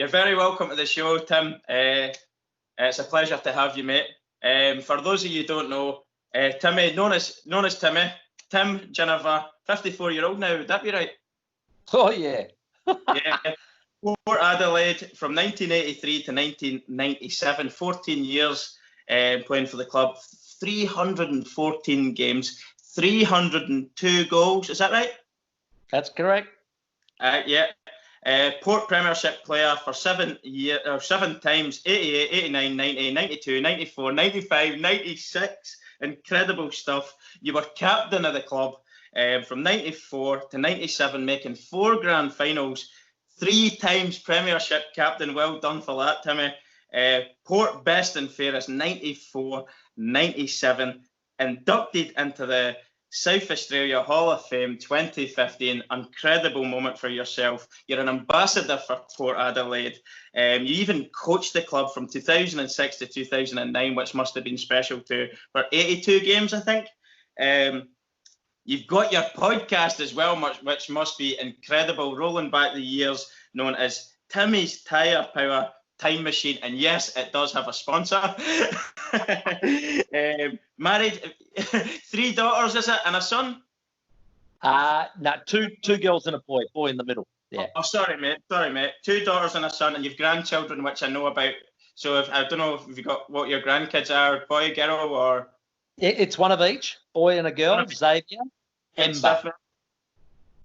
You're very welcome to the show, Tim. It's a pleasure to have you, mate. For those of you who don't know, Timmy, known as Timmy, Tim Ginever, 54-year-old now. Would that be right? Oh, yeah. Yeah. Port Adelaide from 1983 to 1997, 14 years playing for the club, 314 games, 302 goals. Is that right? That's correct. Yeah. Port Premiership player for 7 times, 88, 89, 90, 92, 94, 95, 96. Incredible stuff. You were captain of the club from 94 to 97, making 4 grand finals, 3 times Premiership captain. Well done for that, Timmy. Port best and fairest, 94, 97. Inducted into the South Australia Hall of Fame 2015. Incredible moment for yourself. You're an ambassador for Port Adelaide. You even coached the club from 2006 to 2009, which must have been special too, for 82 games, I think. You've got your podcast as well, which must be incredible, rolling back the years, known as Timmy's Tyre Power Time Machine. And yes, it does have a sponsor. Married, 3 daughters, is it, and a son? No, two girls and a boy in the middle. Yeah. Oh, sorry, mate. 2 daughters and a son, and you've grandchildren, which I know about. So I don't know if you've got what your grandkids are, boy, girl, or... It's one of each, boy and a girl, Xavier, Amber.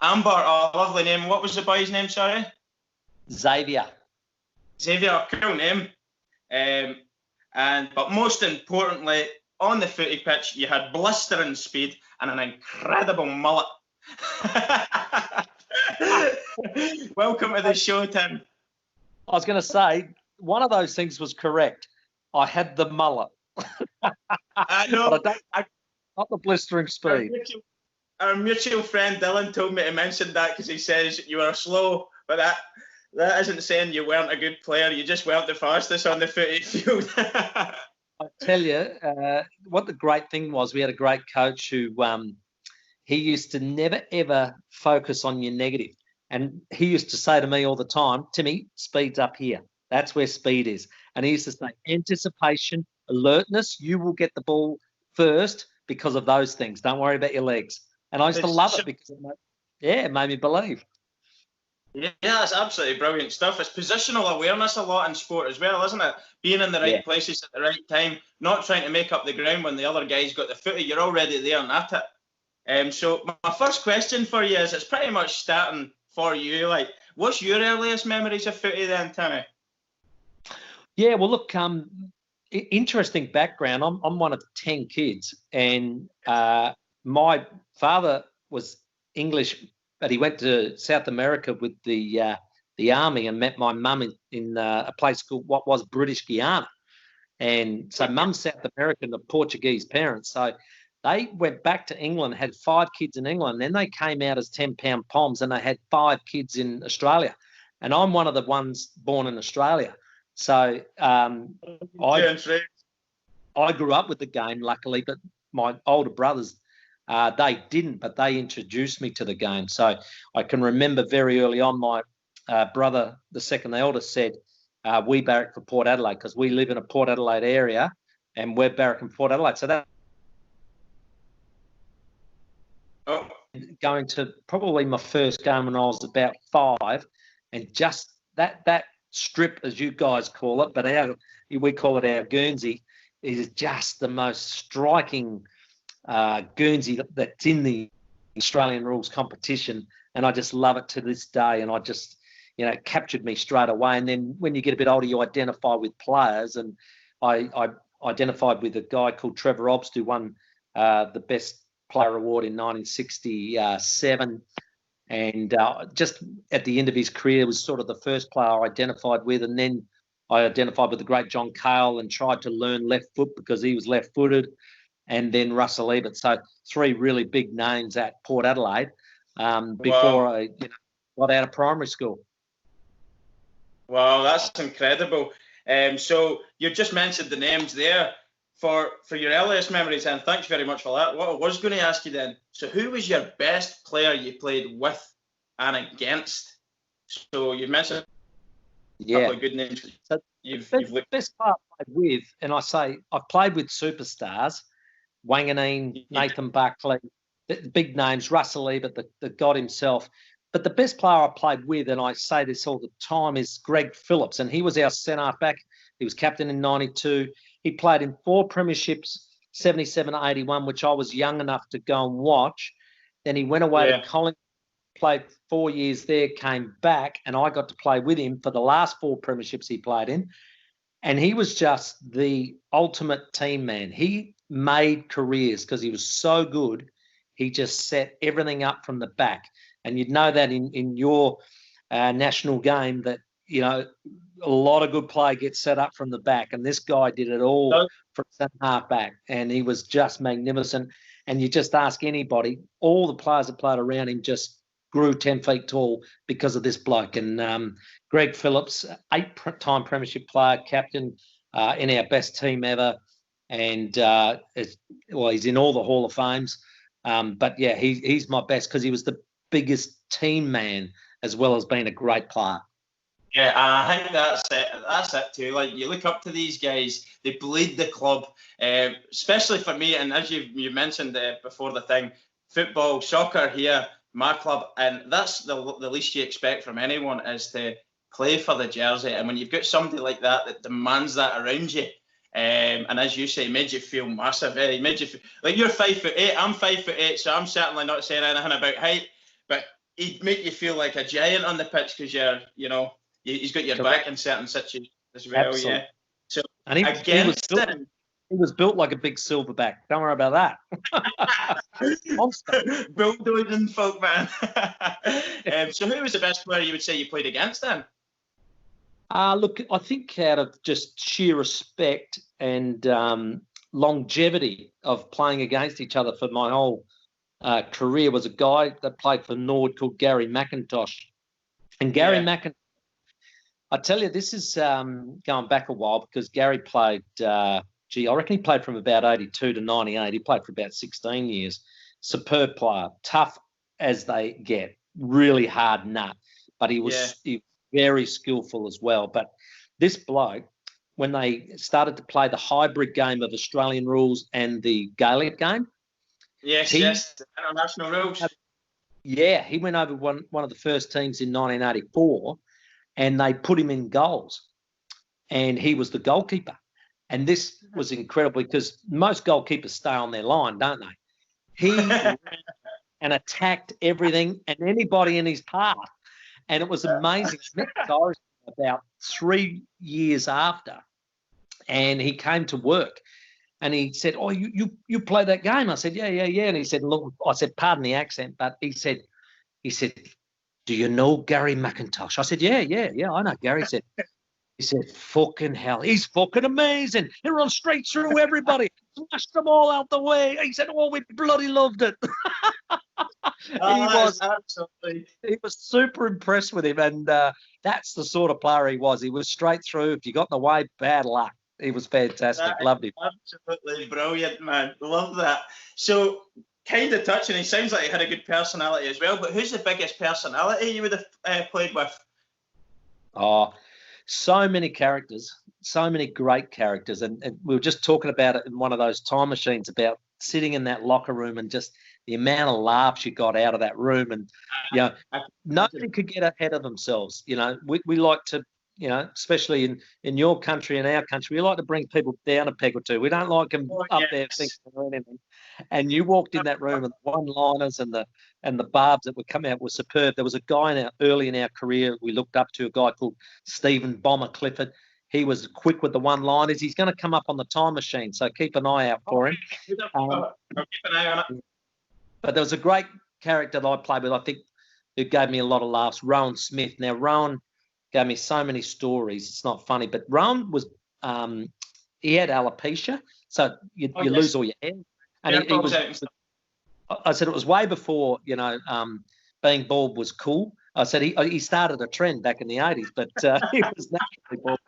Amber, oh, lovely name. What was the boy's name, sorry? Xavier, cool name. But most importantly, on the footy pitch, you had blistering speed and an incredible mullet. Welcome to the show, Tim. I was going to say, one of those things was correct. I had the mullet. I know. But not the blistering speed. Our mutual friend Dylan told me to mention that because he says you are slow, but that isn't saying you weren't a good player. You just weren't the fastest on the footy field. I tell you, what the great thing was, we had a great coach who he used to never, ever focus on your negative. And he used to say to me all the time, Timmy, speed's up here. That's where speed is. And he used to say, anticipation, alertness, you will get the ball first because of those things. Don't worry about your legs. And I used to love it because it made me believe. Yeah, that's absolutely brilliant stuff. It's positional awareness a lot in sport as well, isn't it? Being in the right places at the right time, not trying to make up the ground when the other guy's got the footy. You're already there and at it. So my first question for you is, it's pretty much starting for you. Like, what's your earliest memories of footy then, Timmy? Yeah, well, look, interesting background. I'm one of 10 kids, and my father was English, but he went to South America with the army and met my mum in a place called what was British Guiana. And so mum's South American, the Portuguese parents. So they went back to England, had 5 kids in England. Then they came out as 10-pound poms and they had 5 kids in Australia. And I'm one of the ones born in Australia. So I grew up with the game, luckily, but my older brothers, they didn't, but they introduced me to the game. So I can remember very early on, my brother, the second eldest, said, we barrack for Port Adelaide because we live in a Port Adelaide area and we're barracking Port Adelaide. So that going to probably my first game when I was about 5, and just that strip, as you guys call it, but we call it our Guernsey, is just the most striking Guernsey that's in the Australian rules competition, and I just love it to this day. And I just, it captured me straight away. And then when you get a bit older, you identify with players, and I identified with a guy called Trevor Obst, who won the Best Player Award in 1967. And just at the end of his career was sort of the first player I identified with. And then I identified with the great John Cale and tried to learn left foot because he was left-footed. And then Russell Ebert. So 3 really big names at Port Adelaide before I got out of primary school. Wow, that's incredible. So you just mentioned the names there for your earliest memories, and thanks very much for that. What I was going to ask you then, so who was your best player you played with and against? So you mentioned Yeah. Couple of good names. So You've best, looked. best player I've played with, and I say I've played with superstars, Wanganeen, Nathan Buckley, the big names, Russell Ebert, the God himself. But the best player I played with, and I say this all the time, is Greg Phillips, and he was our centre back. He was captain in '92. He played in 4 premierships, 77 to 81, which I was young enough to go and watch. Then he went away to Collingwood, played 4 years there, came back, and I got to play with him for the last 4 premierships he played in. And he was just the ultimate team man. He made careers because he was so good. He just set everything up from the back. And you'd know that in your national game that, you know, a lot of good play gets set up from the back. And this guy did it all from centre half back. And he was just magnificent. And you just ask anybody, all the players that played around him just grew 10 feet tall because of this bloke. And Greg Phillips, 8-time premiership player, captain in our best team ever. And, he's in all the Hall of Fames. But, yeah, he's my best because he was the biggest team man as well as being a great player. Yeah, and I think that's it too. Like, you look up to these guys, they bleed the club, especially for me. And as you mentioned before the thing, football, soccer here, my club, and that's the least you expect from anyone is to play for the jersey. And when you've got somebody like that demands that around you, and as you say, made you feel massive. He made you feel like you're 5'8". I'm 5'8", so I'm certainly not saying anything about height, but he'd make you feel like a giant on the pitch because he's got your back in certain situations as well. Absolutely. Yeah. So and he was built like a big silverback. Don't worry about that. Bulldozing folk, man. So who was the best player you would say you played against then? Look, I think out of just sheer respect and longevity of playing against each other for my whole career was a guy that played for Nord called Gary McIntosh. And Gary McIntosh, I tell you, this is going back a while because Gary played, I reckon he played from about 82 to 98. He played for about 16 years. Superb player, tough as they get, really hard nut. But he was very skillful as well. But this bloke, when they started to play the hybrid game of Australian rules and the Gaelic game. Yes, the international rules. Yeah, he went over one of the first teams in 1984 and they put him in goals. And he was the goalkeeper. And this was incredible because most goalkeepers stay on their line, don't they? He ran and attacked everything and anybody in his path. And it was amazing. I met this Irishman about 3 years after, and he came to work, and he said, "Oh, you play that game?" I said, "Yeah." And he said, "Look," I said, "Pardon the accent," but he said, "Do you know Gary McIntosh?" I said, "Yeah, I know Gary." He said, "Fucking hell, he's fucking amazing. He runs straight through everybody, smashed them all out the way." He said, "Oh, we bloody loved it." He was super impressed with him, and that's the sort of player he was. He was straight through. If you got in the way, bad luck. He was fantastic. Loved him. Absolutely brilliant, man. Love that. So, kind of touching, he sounds like he had a good personality as well, but who's the biggest personality you would have played with? Oh, so many characters, so many great characters. And we were just talking about it in one of those time machines about sitting in that locker room and just the amount of laughs you got out of that room. And, you know, nobody could get ahead of themselves. You know, we like to, you know, especially in your country and our country, we like to bring people down a peg or two. We don't like them up there thinking or anything. And you walked in that room and the one-liners and the barbs that would come out were superb. There was a guy early in our career we looked up to, a guy called Stephen Bomber Clifford. He was quick with the one-liners. He's going to come up on the time machine, so keep an eye out for him. I'll keep an eye on it. But there was a great character that I played with, I think, who gave me a lot of laughs, Rowan Smith. Now, Rowan gave me so many stories. It's not funny, but Rowan was he had alopecia, so you lose all your hair. And I said it was way before, you know, being bald was cool. I said he started a trend back in the 80s, but he was naturally bald.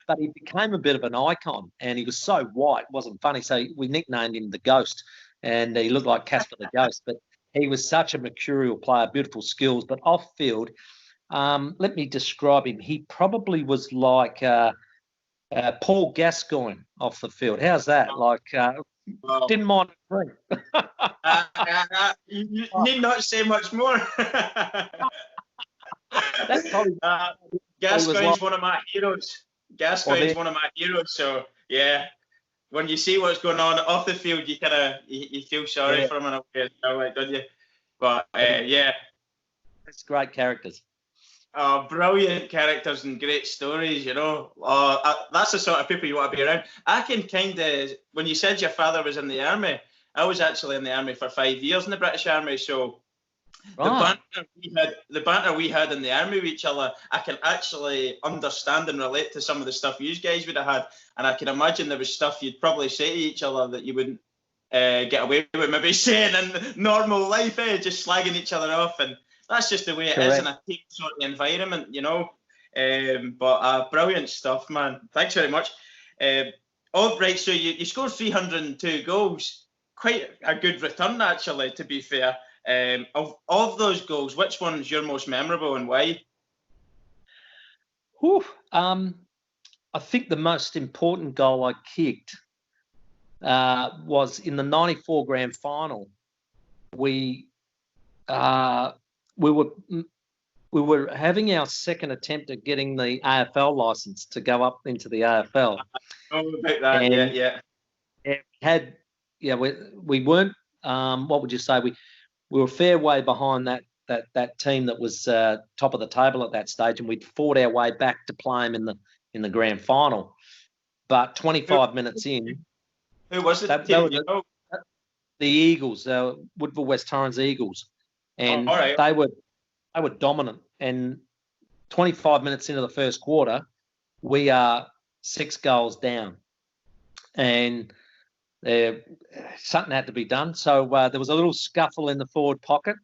But he became a bit of an icon, and he was so white, it wasn't funny. So we nicknamed him the Ghost, and he looked like Casper the Ghost. But he was such a mercurial player, beautiful skills. But off field, let me describe him. He probably was like Paul Gascoigne off the field. How's that? Like, didn't mind a drink. You need not say much more. That's probably Gascoigne's one of my heroes. Gascoigne's one of my heroes. So yeah, when you see what's going on off the field, you kind of you feel sorry for him in a way, don't you? But yeah, it's great characters. Brilliant characters and great stories, you know. That's the sort of people you want to be around. I can kind of, when you said your father was in the army, I was actually in the army for 5 years in the British Army, so the banter we had in the army with each other, I can actually understand and relate to some of the stuff you guys would have had, and I can imagine there was stuff you'd probably say to each other that you wouldn't get away with maybe saying in normal life, just slagging each other off, and that's just the way it is in a team sort of environment, you know. But brilliant stuff, man. Thanks very much. All right, so you scored 302 goals. Quite a good return, actually, to be fair. Of those goals, which one's your most memorable and why? I think the most important goal I kicked was in the '94 grand final. We were having our second attempt at getting the AFL license to go up into the AFL. Oh, about that, and we weren't. What would you say? We were a fair way behind that team that was top of the table at that stage, and we'd fought our way back to play them in the grand final. But 25 minutes in, who was it? The Eagles, Woodville West Torrens Eagles, and they were dominant. And 25 minutes into the first quarter, we are 6 goals down, and something had to be done. So there was a little scuffle in the forward pocket.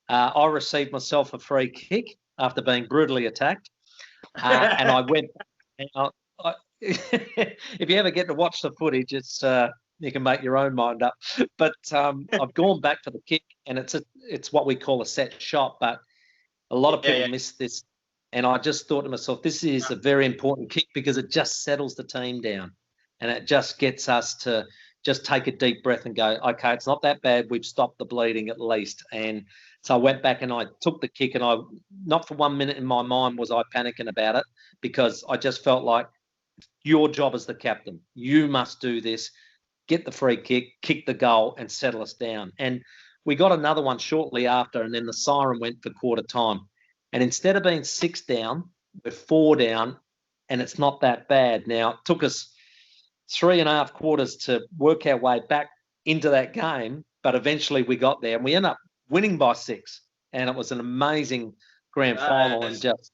I received myself a free kick after being brutally attacked, and I went. If you ever get to watch the footage, it's you can make your own mind up. But I've gone back for the kick, and it's what we call a set shot. But a lot of people miss this, and I just thought to myself, this is a very important kick because it just settles the team down, and it just gets us to just take a deep breath and go, okay, it's not that bad. We've stopped the bleeding at least. And so I went back and I took the kick, and not for 1 minute in my mind was I panicking about it, because I just felt like, your job as the captain, you must do this, get the free kick the goal and settle us down. And we got another one shortly after, and then the siren went for quarter time. And instead of being 6 down, we're 4 down, and it's not that bad. Now, it took us 3.5 quarters to work our way back into that game, but eventually we got there, and we ended up winning by 6. And it was an amazing grand final, and just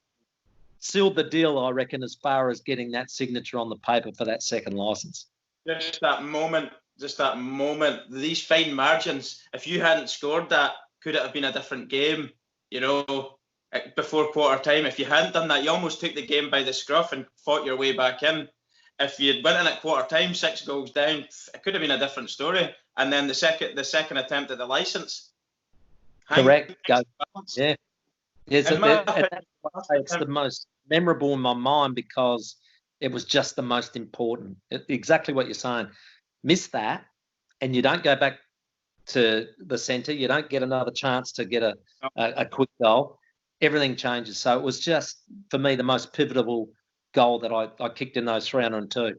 sealed the deal, I reckon, as far as getting that signature on the paper for that second license. Just that moment, these fine margins, if you hadn't scored that, could it have been a different game, you know, before quarter time? If you hadn't done that, you almost took the game by the scruff and fought your way back in. If you'd went in at quarter time, 6 goals down, it could have been a different story. And then the second attempt at the license. Correct. Yeah. It's the most memorable in my mind because it was just the most important. Exactly what you're saying. Miss that, and you don't go back to the centre. You don't get another chance to get a quick goal. Everything changes. So it was just, for me, the most pivotal goal that I kicked in those 302.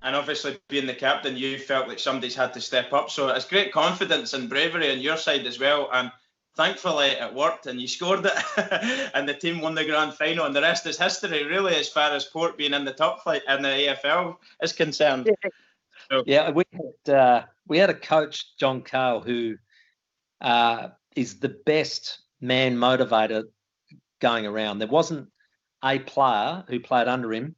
And obviously, being the captain, you felt like somebody's had to step up. So it's great confidence and bravery on your side as well. And thankfully, it worked, and you scored it, and the team won the grand final, and the rest is history, really, as far as Port being in the top flight in the AFL is concerned. Yeah, so. Yeah, we had a coach, John Cale, who is the best man motivator going around. There wasn't a player who played under him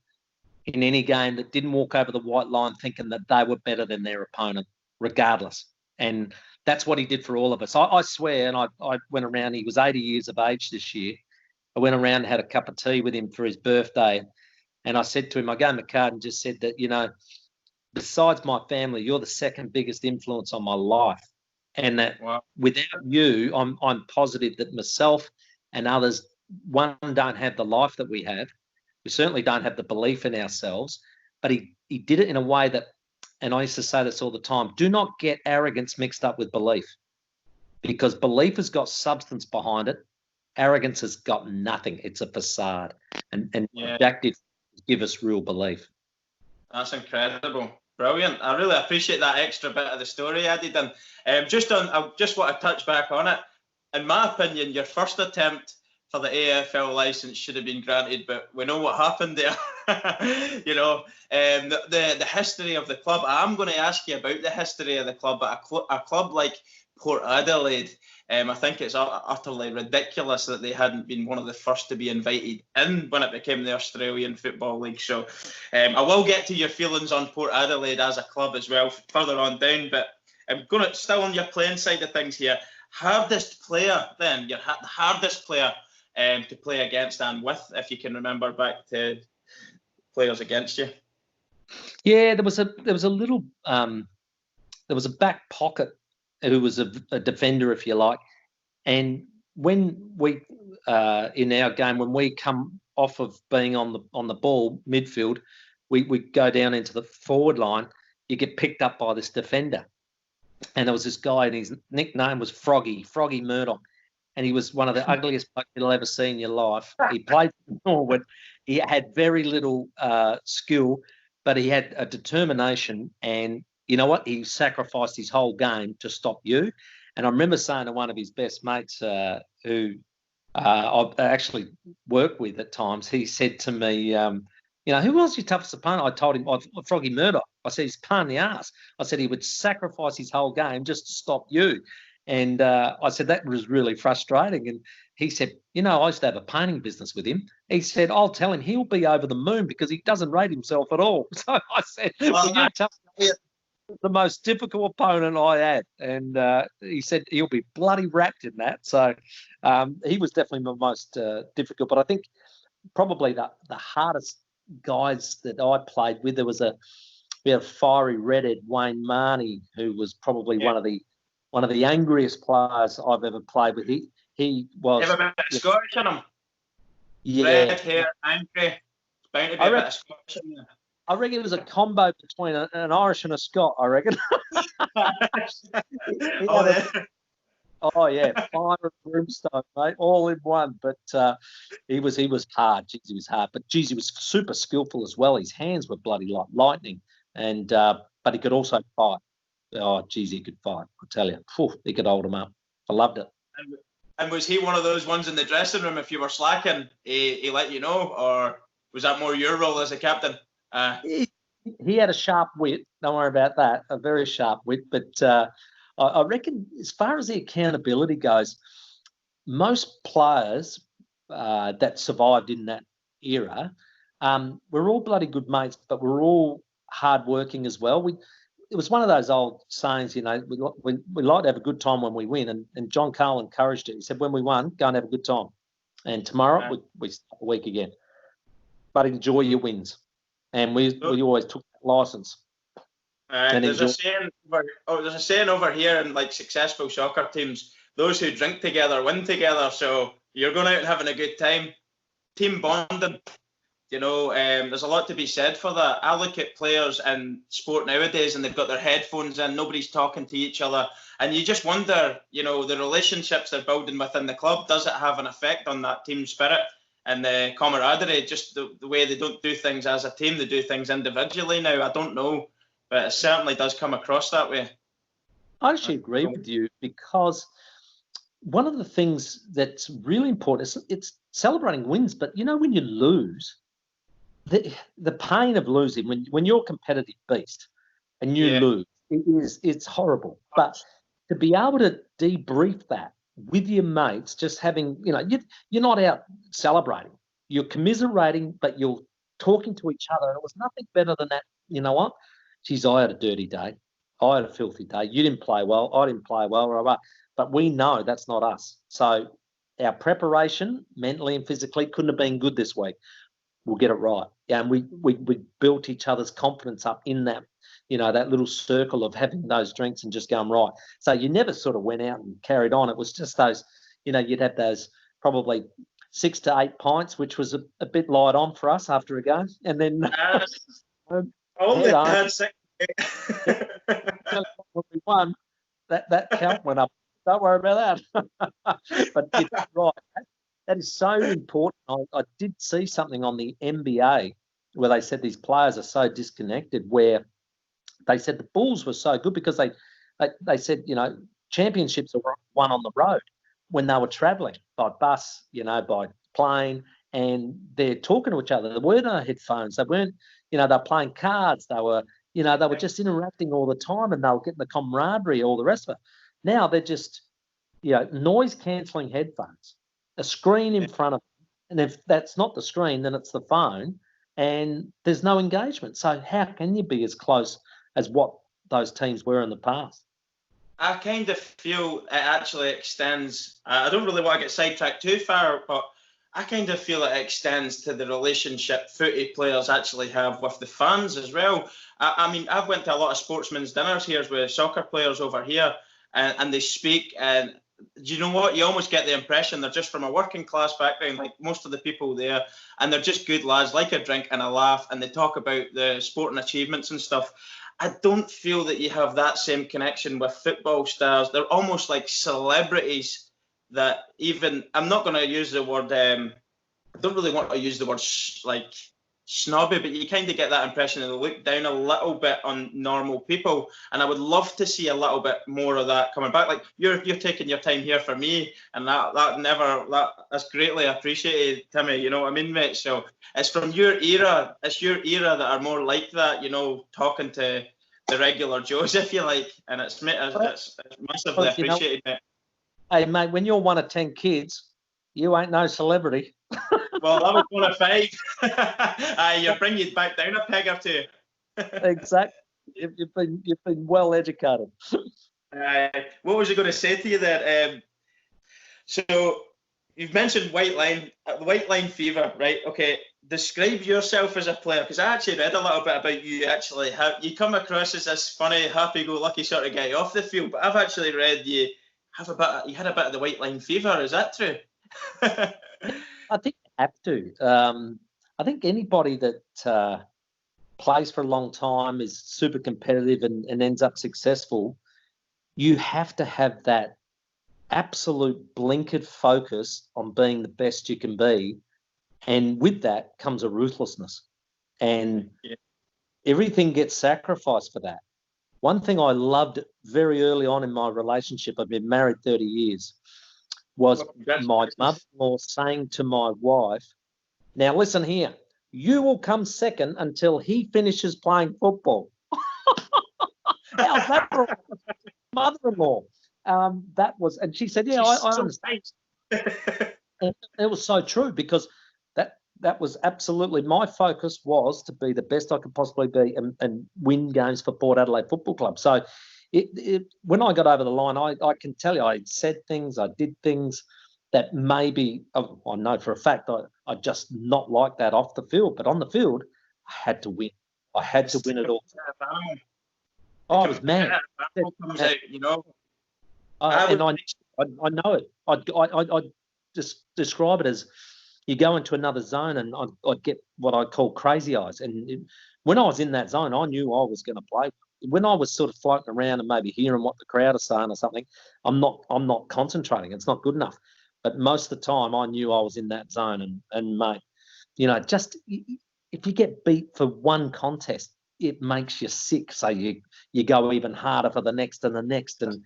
in any game that didn't walk over the white line thinking that they were better than their opponent, regardless. And that's what he did for all of us. I swear, and I went around, he was 80 years of age this year. I went around and had a cup of tea with him for his birthday. And I said to him, I gave him a card and just said that, you know, besides my family, you're the second biggest influence on my life. And that without you, I'm positive that myself and others one, don't have the life that we have. We certainly don't have the belief in ourselves, but he did it in a way that, and I used to say this all the time, do not get arrogance mixed up with belief, because belief has got substance behind it. Arrogance has got nothing. It's a facade. And Jack did give us real belief. That's incredible. Brilliant. I really appreciate that extra bit of the story, Eddie. And I just want to touch back on it. In my opinion, your first attempt for the AFL licence should have been granted, but we know what happened there. The history of the club. I'm going to ask you about the history of the club, but a club like Port Adelaide, I think it's utterly ridiculous that they hadn't been one of the first to be invited in when it became the Australian Football League. So I will get to your feelings on Port Adelaide as a club as well further on down, but I'm going to still on your playing side of things here. Hardest player then, the hardest player to play against and with, if you can remember back to players against you. Yeah, there was a little there was a back pocket who was a defender, if you like, and when we in our game, when we come off of being on the ball midfield, we go down into the forward line, you get picked up by this defender. And there was this guy, and his nickname was Froggy Murdoch. And he was one of the ugliest blokes you'll ever see in your life. He played forward. He had very little skill, but he had a determination. And you know what? He sacrificed his whole game to stop you. And I remember saying to one of his best mates who I actually work with at times, he said to me, who was your toughest opponent? I told him, Froggy Murdoch. I said, he's a pain in the ass. I said, he would sacrifice his whole game just to stop you. And I said, that was really frustrating. And he said, I used to have a painting business with him. He said, I'll tell him he'll be over the moon because he doesn't rate himself at all. So I said, well, you tell me the most difficult opponent I had. And he said he'll be bloody wrapped in that. So he was definitely the most difficult. But I think probably the hardest guys that I played with, we had a fiery redhead, Wayne Marnie, who was probably one of the angriest players I've ever played with. He was. You have a bit of Scottish in him. Yeah. Red hair, angry. It's bound to be a bit of Scottish in there. I reckon it was a combo between an Irish and a Scot, I reckon. Oh yeah, fire and brimstone, mate, all in one. But he was hard. Jeez, he was hard. But geez, he was super skillful as well. His hands were bloody like lightning, and but he could also fight. Oh, geez, he could fight. I tell you, he could hold him up. I loved it. And was he one of those ones in the dressing room? If you were slacking, he let you know, or was that more your role as a captain? He had a sharp wit. Don't worry about that. A very sharp wit, but. I reckon as far as the accountability goes, most players that survived in that era, we're all bloody good mates, but we're all hardworking as well. It was one of those old sayings, we like to have a good time when we win, and John Cole encouraged it. He said, when we won, go and have a good time. And tomorrow we start the week again. But enjoy your wins. And we always took that licence. There's a saying over here in like successful soccer teams, those who drink together win together. So you're going out and having a good time. Team bonding, there's a lot to be said for that. I look at players in sport nowadays and they've got their headphones in, nobody's talking to each other. And you just wonder, the relationships they're building within the club, does it have an effect on that team spirit and the camaraderie, just the way they don't do things as a team, they do things individually now? I don't know. But it certainly does come across that way. I actually agree with you, because one of the things that's really important is it's celebrating wins. But when you lose, the pain of losing, when you're a competitive beast and you lose, it's horrible. But to be able to debrief that with your mates, just having, you're not out celebrating, you're commiserating, but you're talking to each other. And it was nothing better than that. You know what? Geez, I had a dirty day. I had a filthy day. You didn't play well. I didn't play well. Blah, blah. But we know that's not us. So our preparation, mentally and physically, couldn't have been good this week. We'll get it right. And we built each other's confidence up in that, that little circle of having those drinks and just going right. So you never sort of went out and carried on. It was just those, you'd have those probably 6 to 8 pints, which was a bit light on for us after a game. And then only had 6. When we won, that count went up. Don't worry about that. But you're right. That is so important. I did see something on the NBA where they said these players are so disconnected, where they said the Bulls were so good because they said, championships are won on the road when they were travelling by bus, by plane, and they're talking to each other. There weren't no headphones. They weren't, they're playing cards. They were, they were just interacting all the time, and they were getting the camaraderie, all the rest of it. Now they're just, noise cancelling headphones, a screen in front of them. And if that's not the screen, then it's the phone, and there's no engagement. So how can you be as close as what those teams were in the past? I kind of feel it actually extends. I don't really want to get sidetracked too far, but I kind of feel it extends to the relationship footy players actually have with the fans as well. I mean, I've went to a lot of sportsmen's dinners here with soccer players over here, and they speak, and do you know what? You almost get the impression they're just from a working class background, like most of the people there, and they're just good lads, like a drink and a laugh, and they talk about the sporting achievements and stuff. I don't feel that you have that same connection with football stars. They're almost like celebrities that even, I'm not going to use the word, I don't really want to use the word like snobby, but you kind of get that impression that they look down a little bit on normal people. And I would love to see a little bit more of that coming back. Like you're taking your time here for me, and that's greatly appreciated, Timmy. You know what I mean, mate? So it's from your era. It's your era that are more like that. Talking to the regular Joes, if you like, and it's massively appreciated, mate. Hey, mate, when you're one of 10 kids, you ain't no celebrity. Well, I was one of 5. You bring you back down a peg or two. Exactly. You've been well educated. What was I going to say to you there? So you've mentioned white line fever, right? Okay. Describe yourself as a player, because I actually read a little bit about you. Actually, how you come across as this funny, happy-go-lucky sort of guy off the field, but I've actually read you had a bit of the white line fever. Is that true? I think you have to. I think anybody that plays for a long time, is super competitive and ends up successful, you have to have that absolute blinkered focus on being the best you can be. And with that comes a ruthlessness. And everything gets sacrificed for that. One thing I loved very early on in my relationship, I've been married 30 years, was my mother-in-law saying to my wife, now listen here, you will come second until he finishes playing football. How's that for a mother-in-law? That was, and she said, yeah, I understand. It was so true, because that was absolutely my focus, was to be the best I could possibly be and win games for Port Adelaide Football Club. So when I got over the line, I can tell you I said things, I did things that maybe, I know for a fact I just not like that off the field. But on the field, I had to win. I had to win it all. I was mad. I know it. I just describe it as, you go into another zone and I'd get what I call crazy eyes. And when I was in that zone, I knew I was going to play. When I was sort of floating around and maybe hearing what the crowd are saying or something, I'm not concentrating. It's not good enough. But most of the time, I knew I was in that zone. And mate, just if you get beat for one contest, it makes you sick. So you go even harder for the next and the next. And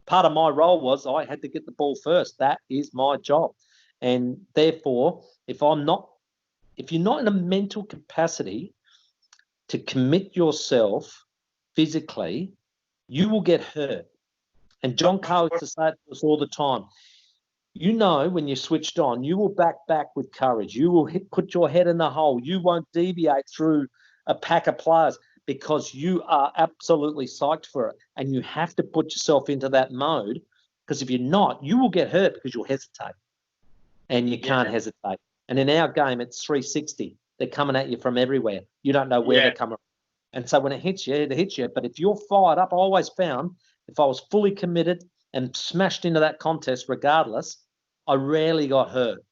part of my role was I had to get the ball first. That is my job. And therefore, if you're not in a mental capacity to commit yourself physically, you will get hurt. And John Carr used to say it to us all the time. When you're switched on, you will back with courage. You will put your head in the hole. You won't deviate through a pack of players, because you are absolutely psyched for it. And you have to put yourself into that mode, because if you're not, you will get hurt because you'll hesitate. And you can't hesitate. And in our game, it's 360. They're coming at you from everywhere. You don't know where they're coming from. And so when it hits you, it hits you. But if you're fired up, I always found if I was fully committed and smashed into that contest regardless, I rarely got hurt.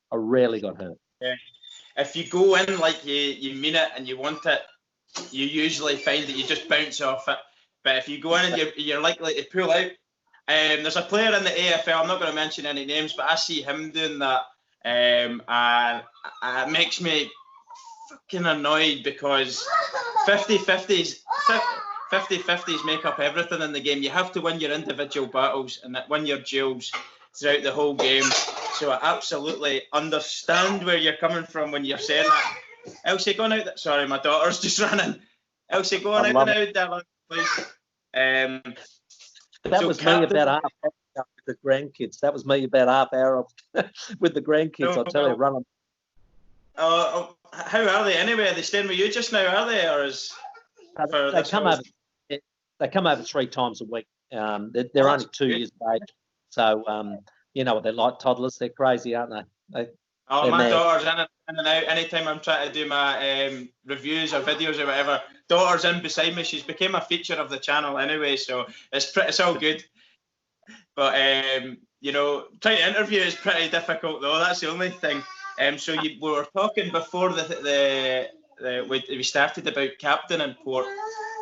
Yeah. If you go in like you mean it and you want it, you usually find that you just bounce off it. But if you go in and you're likely to pull out, there's a player in the AFL, I'm not going to mention any names, but I see him doing that, and it makes me fucking annoyed because 50-50s make up everything in the game. You have to win your individual battles and win your duels throughout the whole game. So I absolutely understand where you're coming from when you're saying that. Elsie, go on out. Sorry, my daughter's just running. Elsie, go on out now, Dylan, please. That was me about half hour with the grandkids. That was me about half hour with the grandkids. I'll tell you, running. How are they anyway? Are they staying with you just now? Are they, or is they come over? They come over 3 times a week. They're only 2 years of age, so you know what they're like, toddlers. They're crazy, aren't they? My daughter's in and out. Anytime I'm trying to do my reviews or videos or whatever, daughter's in beside me. She's became a feature of the channel anyway, so it's all good. But you know, trying to interview is pretty difficult though. That's the only thing. So we were talking before we started about captain and Port.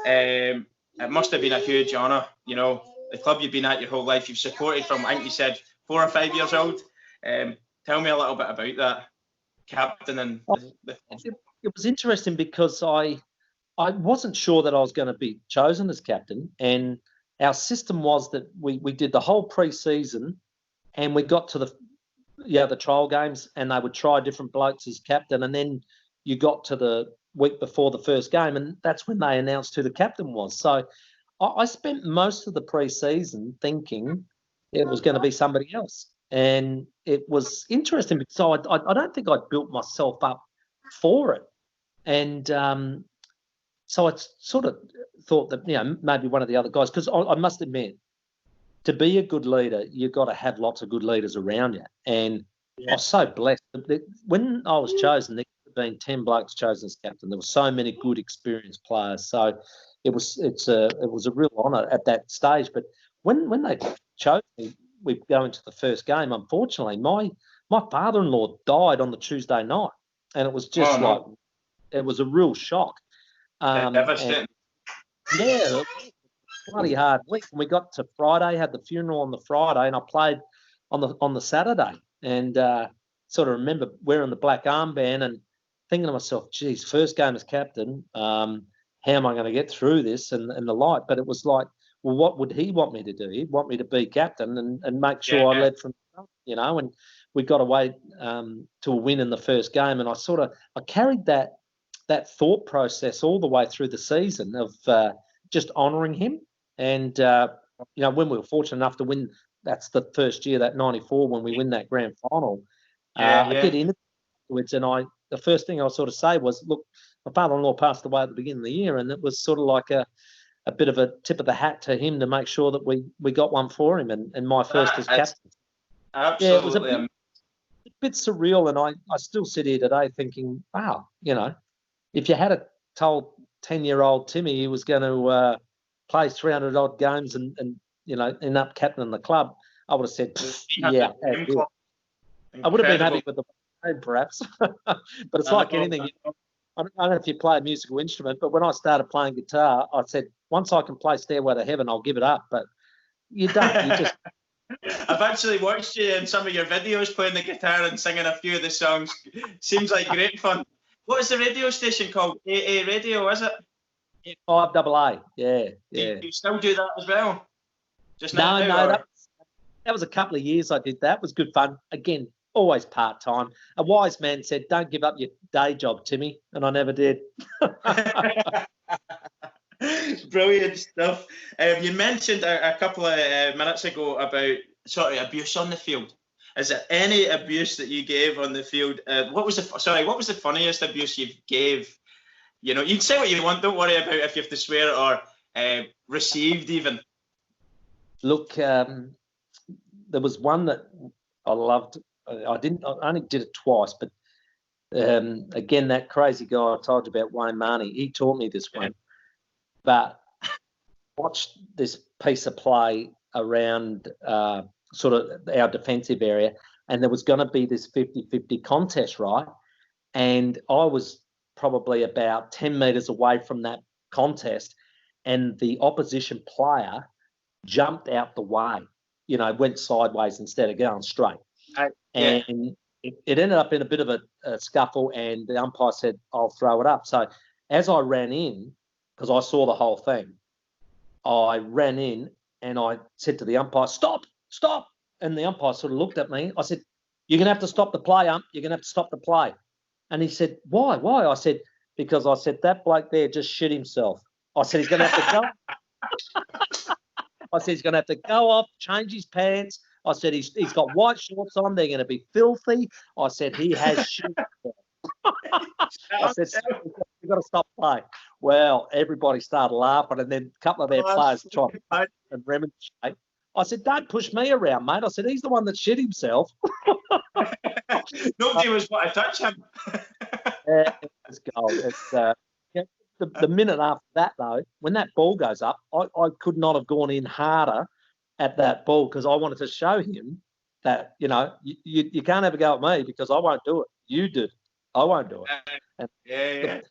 It must have been a huge honour. You know, the club you've been at your whole life, you've supported from, I think you said 4 or 5 years old. Tell me a little bit about that, captain. And it was interesting because I wasn't sure that I was going to be chosen as captain, and our system was that we did the whole pre-season, and we got to the trial games, and they would try different blokes as captain, and then you got to the week before the first game, and that's when they announced who the captain was. So I spent most of the pre-season thinking it was going to be somebody else. And it was interesting because I don't think I'd built myself up for it. And so I sort of thought that, you know, maybe one of the other guys, because I must admit, to be a good leader, you've got to have lots of good leaders around you. And I was so blessed. When I was chosen, there could have been 10 blokes chosen as captain. There were so many good, experienced players. So it was a real honour at that stage. But when they chose me, we go into the first game. Unfortunately, my father-in-law died on the Tuesday night, and it was just it was a real shock. Devastating. Yeah, bloody hard week. And we got to Friday, had the funeral on the Friday, and I played on the Saturday. And sort of remember wearing the black armband and thinking to myself, geez, first game as captain, how am I going to get through this and the like? But it was like, well, what would he want me to do? He'd want me to be captain and make sure I led from, you know, and we got away to a win in the first game. And I carried that thought process all the way through the season of just honouring him. And, you know, when we were fortunate enough to win, that's the first year, that 94, when we win that grand final, I get in afterwards, and the first thing I sort of say was, look, my father-in-law passed away at the beginning of the year, and it was sort of like a bit of a tip of the hat to him to make sure that we got one for him, and my first as captain. Absolutely. Yeah, it was a bit surreal, and I still sit here today thinking, wow, you know, if you had told 10-year-old Timmy he was going to play 300 odd games and you know, end up captaining the club, I would have said, yeah. I would have been happy with the game, perhaps. But it's like anything. I don't know if you play a musical instrument, but when I started playing guitar, I said, once I can play Stairway to Heaven, I'll give it up. But you don't. You just. I've actually watched you in some of your videos playing the guitar and singing a few of the songs. Seems like great fun. What is the radio station called? AA Radio, is it? 5AA. Yeah. Do you still do that as well? Just no. That was a couple of years I did that. It was good fun. Again, always part-time. A wise man said, don't give up your day job, Timmy, and I never did. Brilliant stuff. You mentioned a couple of minutes ago about abuse on the field. Is there any abuse that you gave on the field? What was the funniest abuse you gave? You know, you can say what you want. Don't worry about if you have to swear or received even. Look, there was one that I loved. I only did it twice, but again, that crazy guy I told you about, Wayne Marnie, he taught me this one. But watched this piece of play around sort of our defensive area, and there was going to be this 50-50 contest, right? And I was probably about 10 metres away from that contest, and the opposition player jumped out the way, went sideways instead of going straight. And it ended up in a bit of a scuffle, and the umpire said, I'll throw it up. So as I ran in, because I saw the whole thing, I ran in and I said to the umpire, stop. And the umpire sort of looked at me. I said, you're going to have to stop the play, ump. You're going to have to stop the play. And he said, why? I said, because I said, that bloke there just shit himself. I said, he's going to have to go. I said, he's going to have to go off, change his pants. I said, he's got white shorts on. They're going to be filthy. I said, he has shit himself. I said, you've got to stop playing. Well, everybody started laughing, and then a couple of their players tried to remonstrate. I said, don't push me around, mate. I said, he's the one that shit himself. Nobody was going to touch him. Yeah, it was gold. It's, the minute after that, though, when that ball goes up, I could not have gone in harder at that ball, because I wanted to show him that, you can't ever go at me, because I won't do it. You do. I won't do it. And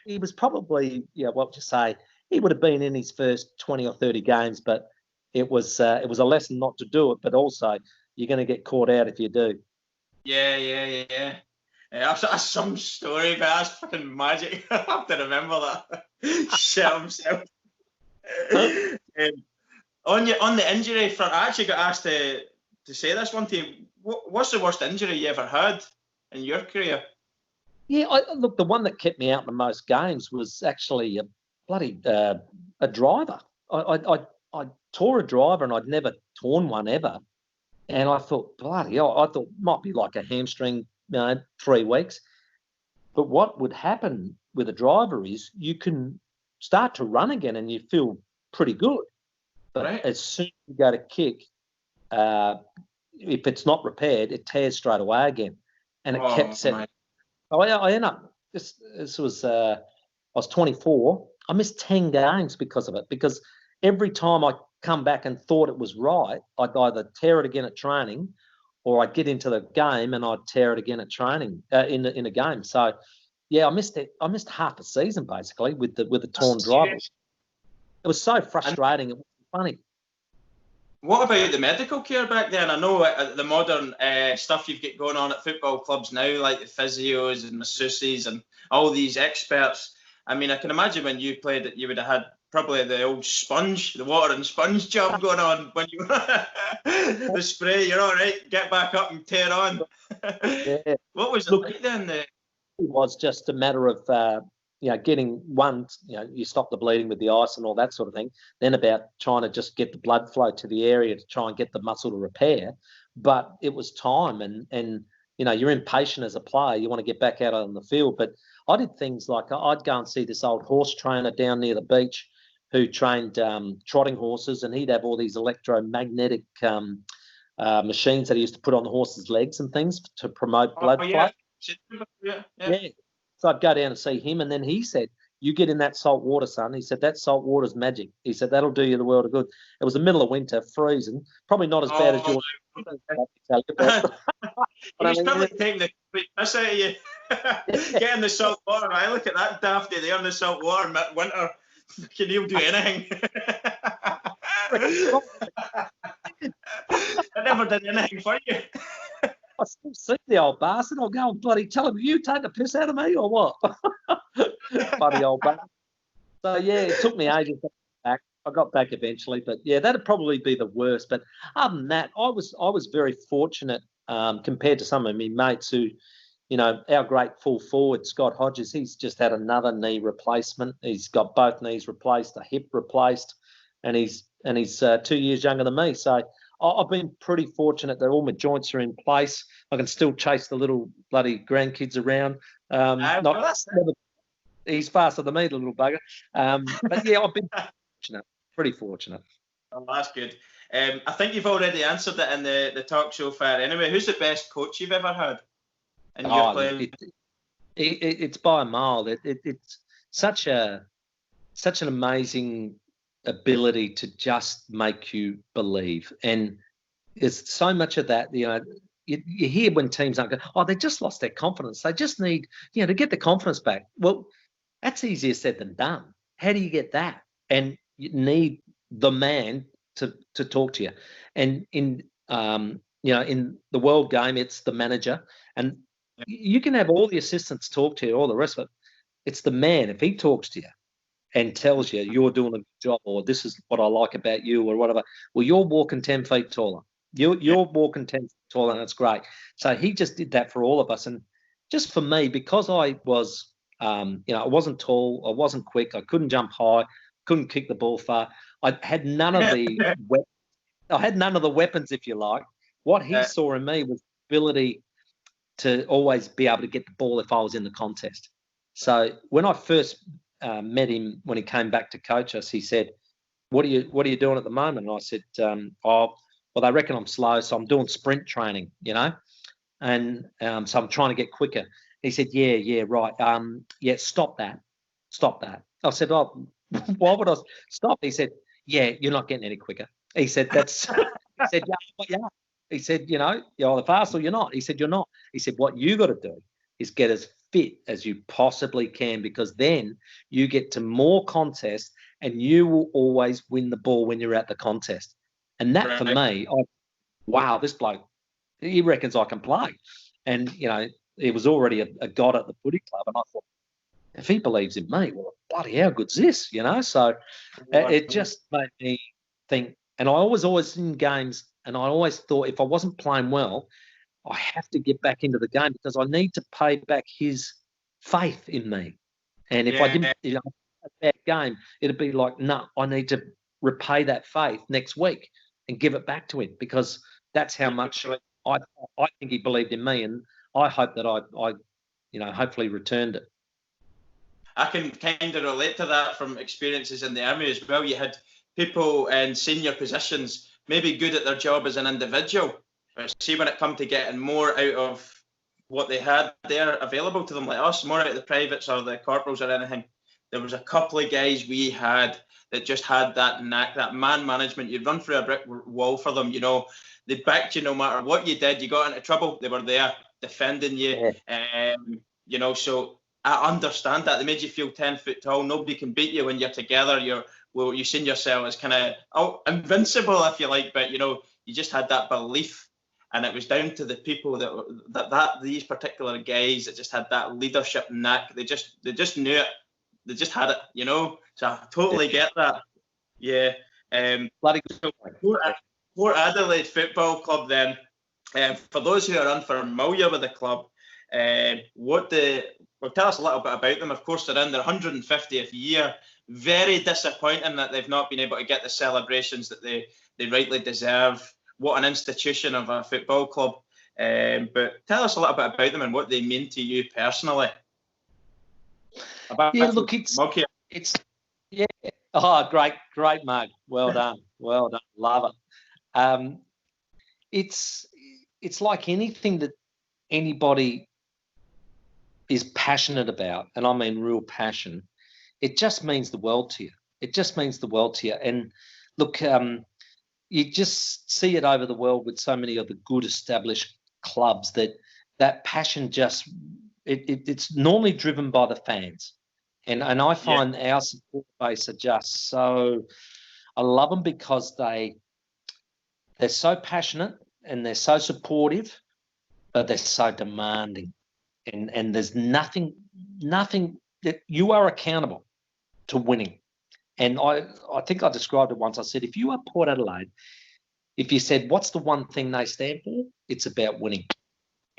he was probably, what would you say, he would have been in his first 20 or 30 games, but it was a lesson not to do it, but also you're going to get caught out if you do. Yeah. That's some story, but that's fucking magic. I have to remember that. Shit himself. On the injury front, I actually got asked to say this one to you. What's the worst injury you ever had in your career? Yeah, look, the one that kept me out the most games was actually a bloody a driver. I tore a driver, and I'd never torn one ever. And I thought, bloody hell, I thought it might be like a hamstring, 3 weeks. But what would happen with a driver is you can start to run again and you feel pretty good. But as soon as you go to kick, if it's not repaired, it tears straight away again. And it kept setting. I ended up, this was, I was 24. I missed 10 games because of it, because every time I come back and thought it was right, I'd either tear it again at training, or I'd get into the game and I'd tear it again at training in a game. So, yeah, I missed it. I missed half a season basically with the torn driver. It was so frustrating. It was funny. What about the medical care back then? I know the modern stuff you've got going on at football clubs now, like the physios and masseuses and all these experts. I mean, I can imagine when you played that you would have had probably the old sponge, the water and sponge job going on when you the spray. You're all right, get back up and tear on. Yeah. What was it like then? It was just a matter of getting one, you stop the bleeding with the ice and all that sort of thing. Then about trying to just get the blood flow to the area to try and get the muscle to repair. But it was time, and you're impatient as a player. You want to get back out on the field. But I did things like I'd go and see this old horse trainer down near the beach who trained trotting horses, and he'd have all these electromagnetic machines that he used to put on the horse's legs and things to promote blood flow. Yeah. So I'd go down and see him, and then he said, you get in that salt water, son. He said, that salt water's magic. He said, that'll do you the world of good. It was the middle of winter, freezing, probably not as bad as yours. He's probably taking the complete piss out of you. Get in the salt water. I look at that dafty there in the salt water in winter. Can you do anything? I never did anything for you. I still see the old bastard. I'll go and bloody tell him, you take the piss out of me or what? Funny old bastard. So, yeah, it took me ages to get back. I got back eventually, but, yeah, that'd probably be the worst. But other than that, I was very fortunate compared to some of my mates who, our great full forward, Scott Hodges, he's just had another knee replacement. He's got both knees replaced, a hip replaced, and he's 2 years younger than me. So I've been pretty fortunate that all my joints are in place. I can still chase the little bloody grandkids around. He's faster than me, the little bugger. But yeah, I've been pretty fortunate. Oh, that's good. I think you've already answered it in the talk show fair. Anyway, who's the best coach you've ever had in your playing? It's by a mile. It's such an amazing ability to just make you believe, and there's so much of that. you hear when teams aren't going, oh, they just lost their confidence. They just need, to get the confidence back. Well, that's easier said than done. How do you get that? And you need the man to talk to you. And in in the world game, it's the manager, and you can have all the assistants talk to you, all the rest of it. It's the man. If he talks to you and tells you you're doing a good job, or this is what I like about you, or whatever, well, you're walking 10 feet taller. You're walking 10 feet taller, and it's great. So he just did that for all of us. And just for me, because I was, I wasn't tall, I wasn't quick, I couldn't jump high, couldn't kick the ball far. I had none of the weapons, if you like. What he saw in me was the ability to always be able to get the ball if I was in the contest. So when I first met him, when he came back to coach us, he said, what are you doing at the moment? And I said, well, they reckon I'm slow, so I'm doing sprint training, and so I'm trying to get quicker. He said, yeah, right. Stop that. I said, oh, why would I stop? He said, yeah, you're not getting any quicker. He said, he said, yeah. He said, you're either fast or you're not. He said, you're not. He said, what you got to do is get as fit as you possibly can, because then you get to more contests and you will always win the ball when you're at the contest. And that, for me, wow, this bloke, he reckons I can play. And, he was already a god at the footy club. And I thought, if he believes in me, well, bloody how good's this, So it just made me think. And I always in games, and I always thought if I wasn't playing well, I have to get back into the game because I need to pay back his faith in me. And if I didn't, a bad game, it'd be like, no, I need to repay that faith next week and give it back to him, because that's how much I think he believed in me, and I hope that I hopefully returned it. I can kind of relate to that from experiences in the army as well. You had people in senior positions maybe good at their job as an individual, but see when it come to getting more out of what they had there available to them, like us, more out of the privates or the corporals or anything, there was a couple of guys we had that just had that knack, that man management. You'd run through a brick wall for them, they backed you no matter what you did. You got into trouble, they were there defending you. So I understand that. They made you feel 10 foot tall. Nobody can beat you when you're together. You seen yourself as kind of invincible, if you like, but you just had that belief, and it was down to the people that these particular guys that just had that leadership knack. They just knew it. They just had it, So I totally get that. Yeah. Port Adelaide Football Club then. For those who are unfamiliar with the club, tell us a little bit about them. Of course, they're in their 150th year. Very disappointing that they've not been able to get the celebrations that they rightly deserve. What an institution of a football club. But tell us a little bit about them and what they mean to you personally. Oh, great mug. Well done. Love it. It's like anything that anybody is passionate about, and I mean real passion, it just means the world to you. And look, you just see it over the world with so many of the good established clubs that passion just, it's normally driven by the fans. And I find our support base are just so, I love them because they're so passionate and they're so supportive, but they're so demanding. And there's nothing that you are accountable to winning. And I think I described it once. I said, if you are Port Adelaide, if you said, what's the one thing they stand for? It's about winning.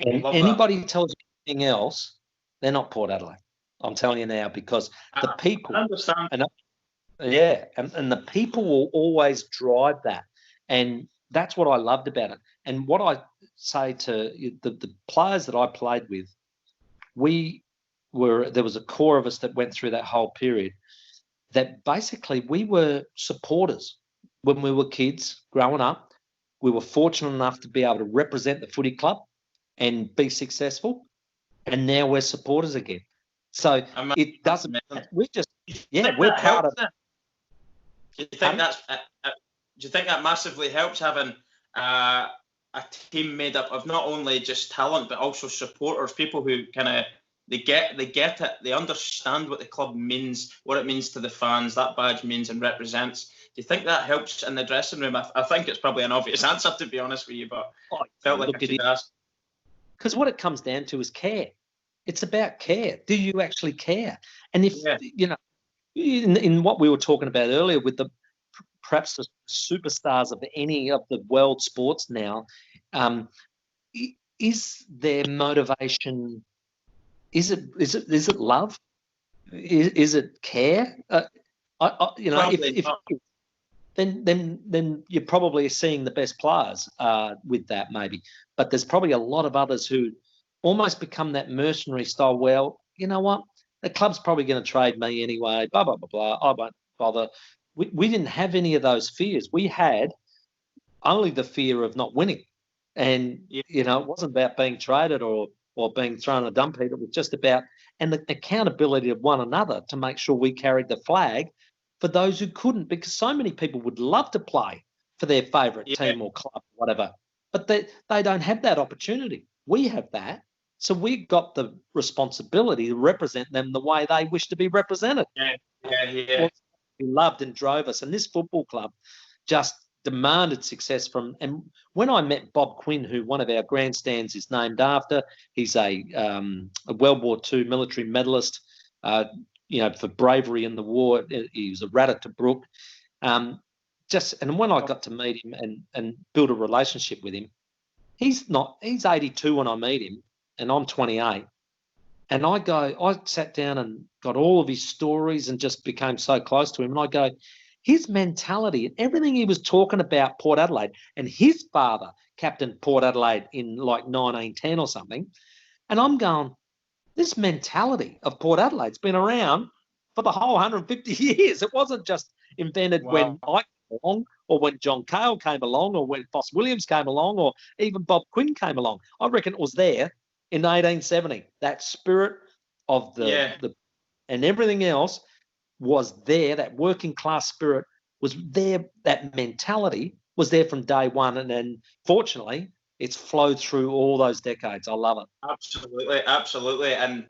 And anybody who tells you anything else, they're not Port Adelaide. I'm telling you now, because the people, I understand. and the people will always drive that. And that's what I loved about it. And what I say to the players that I played with, there was a core of us that went through that whole period that basically we were supporters when we were kids growing up. We were fortunate enough to be able to represent the footy club and be successful. And now we're supporters again. So it doesn't matter. We're part of it. Do you think that massively helps having a a team made up of not only just talent but also supporters, people who kind of they get it, they understand what the club means, what it means to the fans, that badge means and represents. Do you think that helps in the dressing room? I think it's probably an obvious answer, to be honest with you, but felt like I should ask. Because what it comes down to is care. It's about care. Do you actually care? And if you know, in what we were talking about earlier with the perhaps the superstars of any of the world sports now, is their motivation? Is it love? Is it care? You know, then you're probably seeing the best players with that maybe. But there's probably a lot of others who almost become that mercenary style. Well, you know what? The club's probably going to trade me anyway. Blah blah blah blah. I won't bother. We didn't have any of those fears. We had only the fear of not winning, and you know, it wasn't about being traded or being thrown a dump heap. It was just about and the accountability of one another to make sure we carried the flag for those who couldn't, because so many people would love to play for their favourite team or club, whatever, but they don't have that opportunity. We have that, so we've got the responsibility to represent them the way they wish to be represented. Who loved and drove us, and this football club just demanded success from. And when I met Bob Quinn, who one of our grandstands is named after, he's a World War II military medalist, you know, for bravery in the war. He was a rat at Tobruk. And when I got to meet him and build a relationship with him, he's 82 when I meet him, and I'm 28. And I sat down and got all of his stories and just became so close to him. And I go, his mentality and everything he was talking about Port Adelaide, and his father captained Port Adelaide in like 1910 or something. And I'm going, this mentality of Port Adelaide's been around for the whole 150 years. It wasn't just invented when I came along or when John Cale came along or when Foss Williams came along or even Bob Quinn came along. I reckon it was there in 1870. That spirit of the and everything else was there. That working class spirit was there. That mentality was there from day one. And then fortunately, it's flowed through all those decades. I love it. Absolutely. And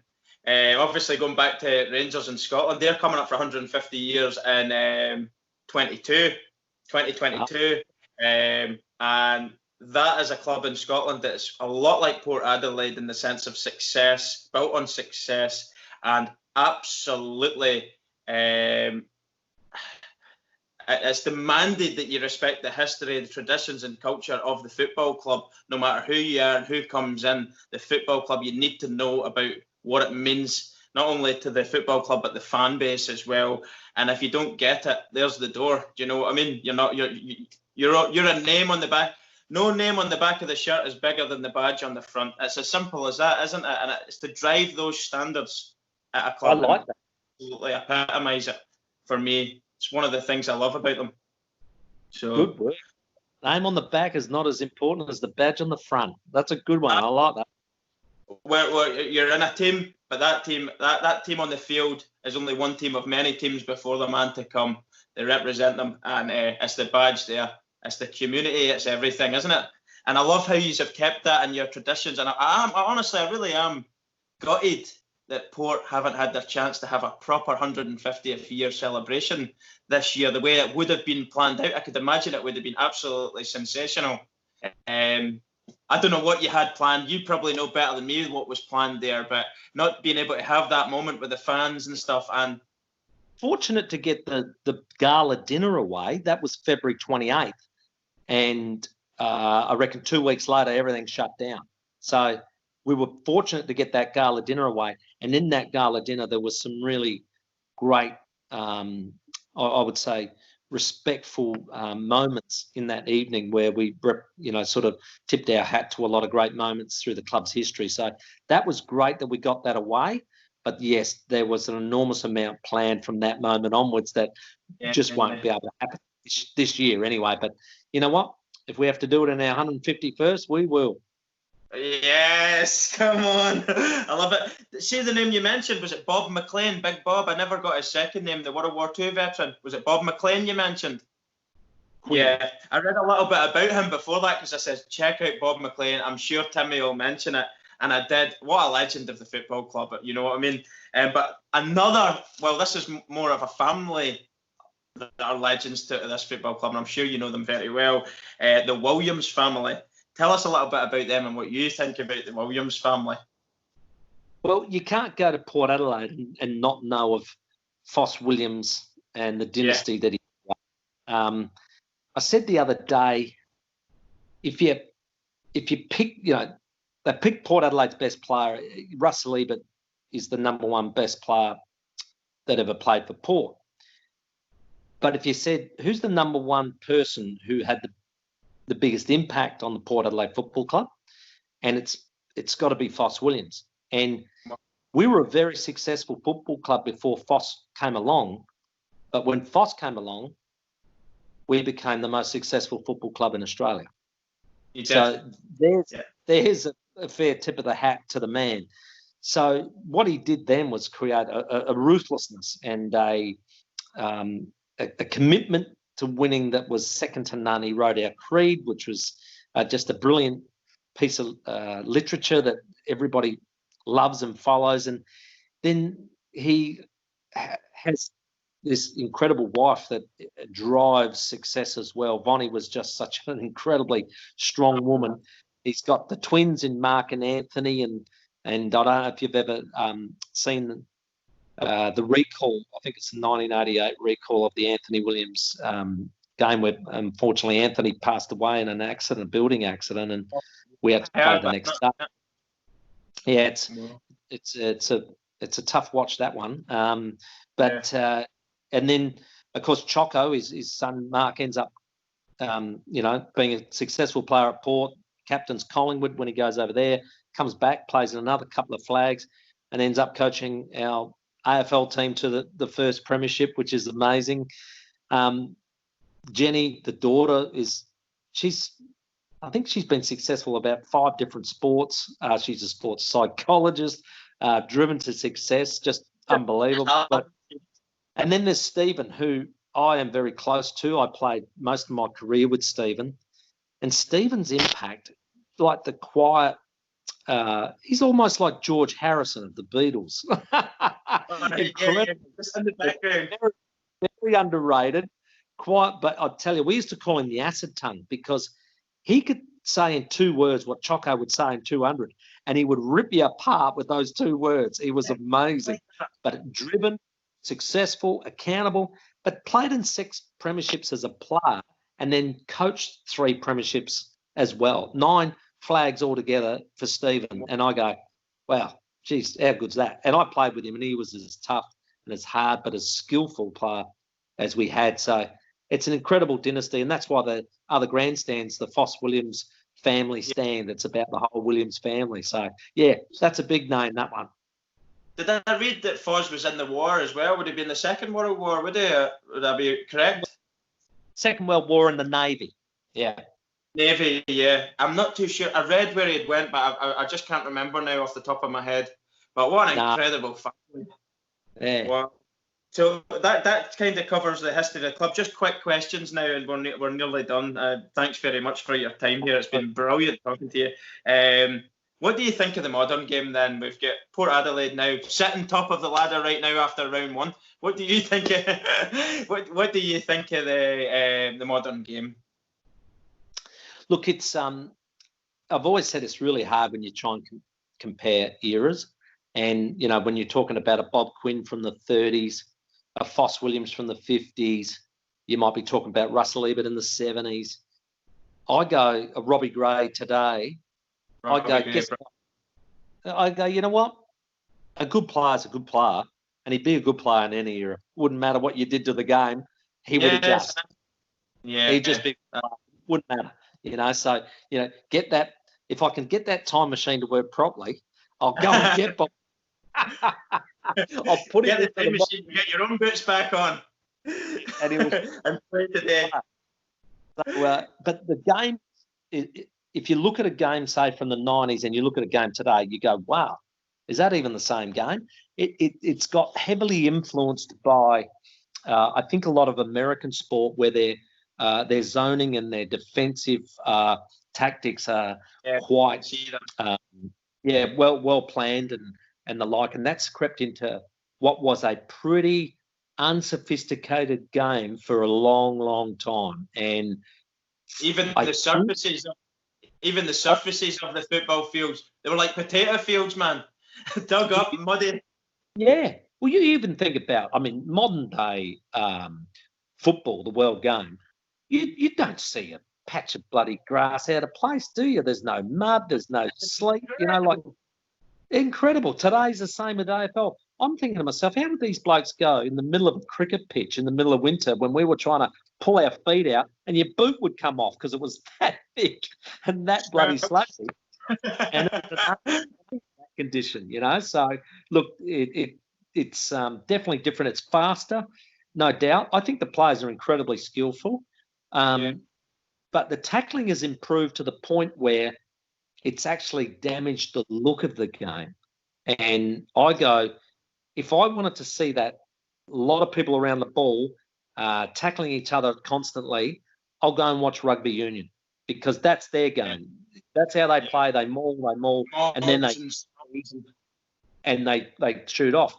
obviously going back to Rangers in Scotland, they're coming up for 150 years in 2022. And that is a club in Scotland that's a lot like Port Adelaide in the sense of success, built on success, and absolutely it's demanded that you respect the history, the traditions and culture of the football club. No matter who you are and who comes in the football club, you need to know about what it means, not only to the football club, but the fan base as well. And if you don't get it, there's the door. Do you know what I mean? You're a name on the back. No name on the back of the shirt is bigger than the badge on the front. It's as simple as that, isn't it? And it's to drive those standards at a club. I like that. Absolutely epitomise it for me. It's one of the things I love about them. So good work. Name on the back is not as important as the badge on the front. That's a good one. I like that. Where you're in a team, but that team on the field is only one team of many teams before the man to come. They represent them, and it's the badge there. It's the community. It's everything, isn't it? And I love how you have kept that in your traditions. And I honestly, I really am gutted that Port haven't had their chance to have a proper 150th year celebration this year, the way it would have been planned out. I could imagine it would have been absolutely sensational. I don't know what you had planned. You probably know better than me what was planned there, but not being able to have that moment with the fans and stuff. And fortunate to get the gala dinner away. That was February 28th. And I reckon 2 weeks later, everything shut down. So we were fortunate to get that gala dinner away. And in that gala dinner, there was some really great, I would say, respectful moments in that evening where we, sort of tipped our hat to a lot of great moments through the club's history. So that was great that we got that away. But yes, there was an enormous amount planned from that moment onwards that just won't be able to happen this year anyway. But you know what? If we have to do it in our 151st, we will. Yes, come on. I love it. See the name you mentioned, was it Bob McLean, Big Bob? I never got his second name, the World War II veteran. Was it Bob McLean you mentioned? Quinn. Yeah, I read a little bit about him before that because I said, check out Bob McLean. I'm sure Timmy will mention it. And I did. What a legend of the football club, you know what I mean? But another, well, this is more of a family that are legends to this football club, and I'm sure you know them very well. The Williams family. Tell us a little bit about them and what you think about the Williams family. Well, you can't go to Port Adelaide and not know of Foss Williams and the dynasty that he I said the other day, if you pick, they picked Port Adelaide's best player. Russell Ebert is the number one best player that ever played for Port. But if you said, who's the number one person who had the biggest impact on the Port Adelaide Football Club? And it's got to be Foss Williams. And we were a very successful football club before Foss came along. But when Foss came along, we became the most successful football club in Australia. So there's a fair tip of the hat to the man. So what he did then was create a ruthlessness and a commitment to winning that was second to none. He wrote our creed, which was just a brilliant piece of literature that everybody loves and follows. And then he has this incredible wife that drives success as well. Vonnie was just such an incredibly strong woman. He's got the twins in Mark and Anthony, and I don't know if you've ever seen the recall. I think it's the 1988 recall of the Anthony Williams game where unfortunately Anthony passed away in a building accident, and we had to play the next day. Yeah, it's a tough watch, that one. And then of course Choco, his son Mark, ends up being a successful player at Port, captains Collingwood when he goes over there, comes back, plays in another couple of flags, and ends up coaching our AFL team to the first premiership, which is amazing. Jenny, the daughter, I think she's been successful about 5 different sports. She's a sports psychologist, driven to success, just unbelievable. And then there's Stephen, who I am very close to. I played most of my career with Stephen. And Stephen's impact, like the quiet, he's almost like George Harrison of the Beatles. Incredible. Very underrated. Quiet, but I'll tell you, we used to call him the acid tongue because he could say in 2 words what Choco would say in 200, and he would rip you apart with those 2 words. He was amazing, but driven, successful, accountable, but played in 6 premierships as a player and then coached 3 premierships as well. 9 flags altogether for Stephen. And I go, wow, geez, how good's that? And I played with him, and he was as tough and as hard but as skillful player as we had. So it's an incredible dynasty, and that's why the other grandstands, the Foss Williams family stand, it's about the whole Williams family. So, yeah, that's a big name, that one. Did I read that Foz was in the war as well? Would he be in the Second World War? Would that be correct? Second World War in the Navy. Yeah. Navy, yeah. I'm not too sure. I read where he'd went, but I just can't remember now off the top of my head. But what an incredible family. Yeah. Wow. So that kind of covers the history of the club. Just quick questions now, and we're nearly done. Thanks very much for your time here. It's been brilliant talking to you. What do you think of the modern game then? We've got Port Adelaide now sitting top of the ladder right now after round 1. What do you think? What do you think of the modern game? Look, it's I've always said it's really hard when you try and compare eras, and when you're talking about a Bob Quinn from the 30s, a Foss Williams from the 50s, you might be talking about Russell Ebert in the 70s. I go a Robbie Gray today. I go, you know what? A good player's a good player, and he'd be a good player in any era. Wouldn't matter what you did to the game, he would adjust. Yeah, he'd just be. Wouldn't matter, So get that. If I can get that time machine to work properly, I'll go and get Bob. I'll put get the time machine. Get your own boots back on, and play today. So, but the game. If you look at a game, say, from the 90s and you look at a game today, you go, wow, is that even the same game? It's got heavily influenced by, I think, a lot of American sport where they're their zoning and their defensive tactics are quite, well planned and the like. And that's crept into what was a pretty unsophisticated game for a long, long time. And even the surfaces of the football fields, they were like potato fields, man. Dug up, muddy. Yeah. Well, you even think about, modern day football, the world game, you don't see a patch of bloody grass out of place, do you? There's no mud, there's no sleet, incredible. Today's the same with AFL. I'm thinking to myself, how did these blokes go in the middle of a cricket pitch in the middle of winter when we were trying to pull our feet out and your boot would come off because it was that thick and that bloody slushy and it was an condition, So, look, it's definitely different. It's faster, no doubt. I think the players are incredibly skillful, but the tackling has improved to the point where it's actually damaged the look of the game. And I go, if I wanted to see that, a lot of people around the ball tackling each other constantly, I'll go and watch rugby union because that's their game. That's how they play. They maul, and then they shoot off.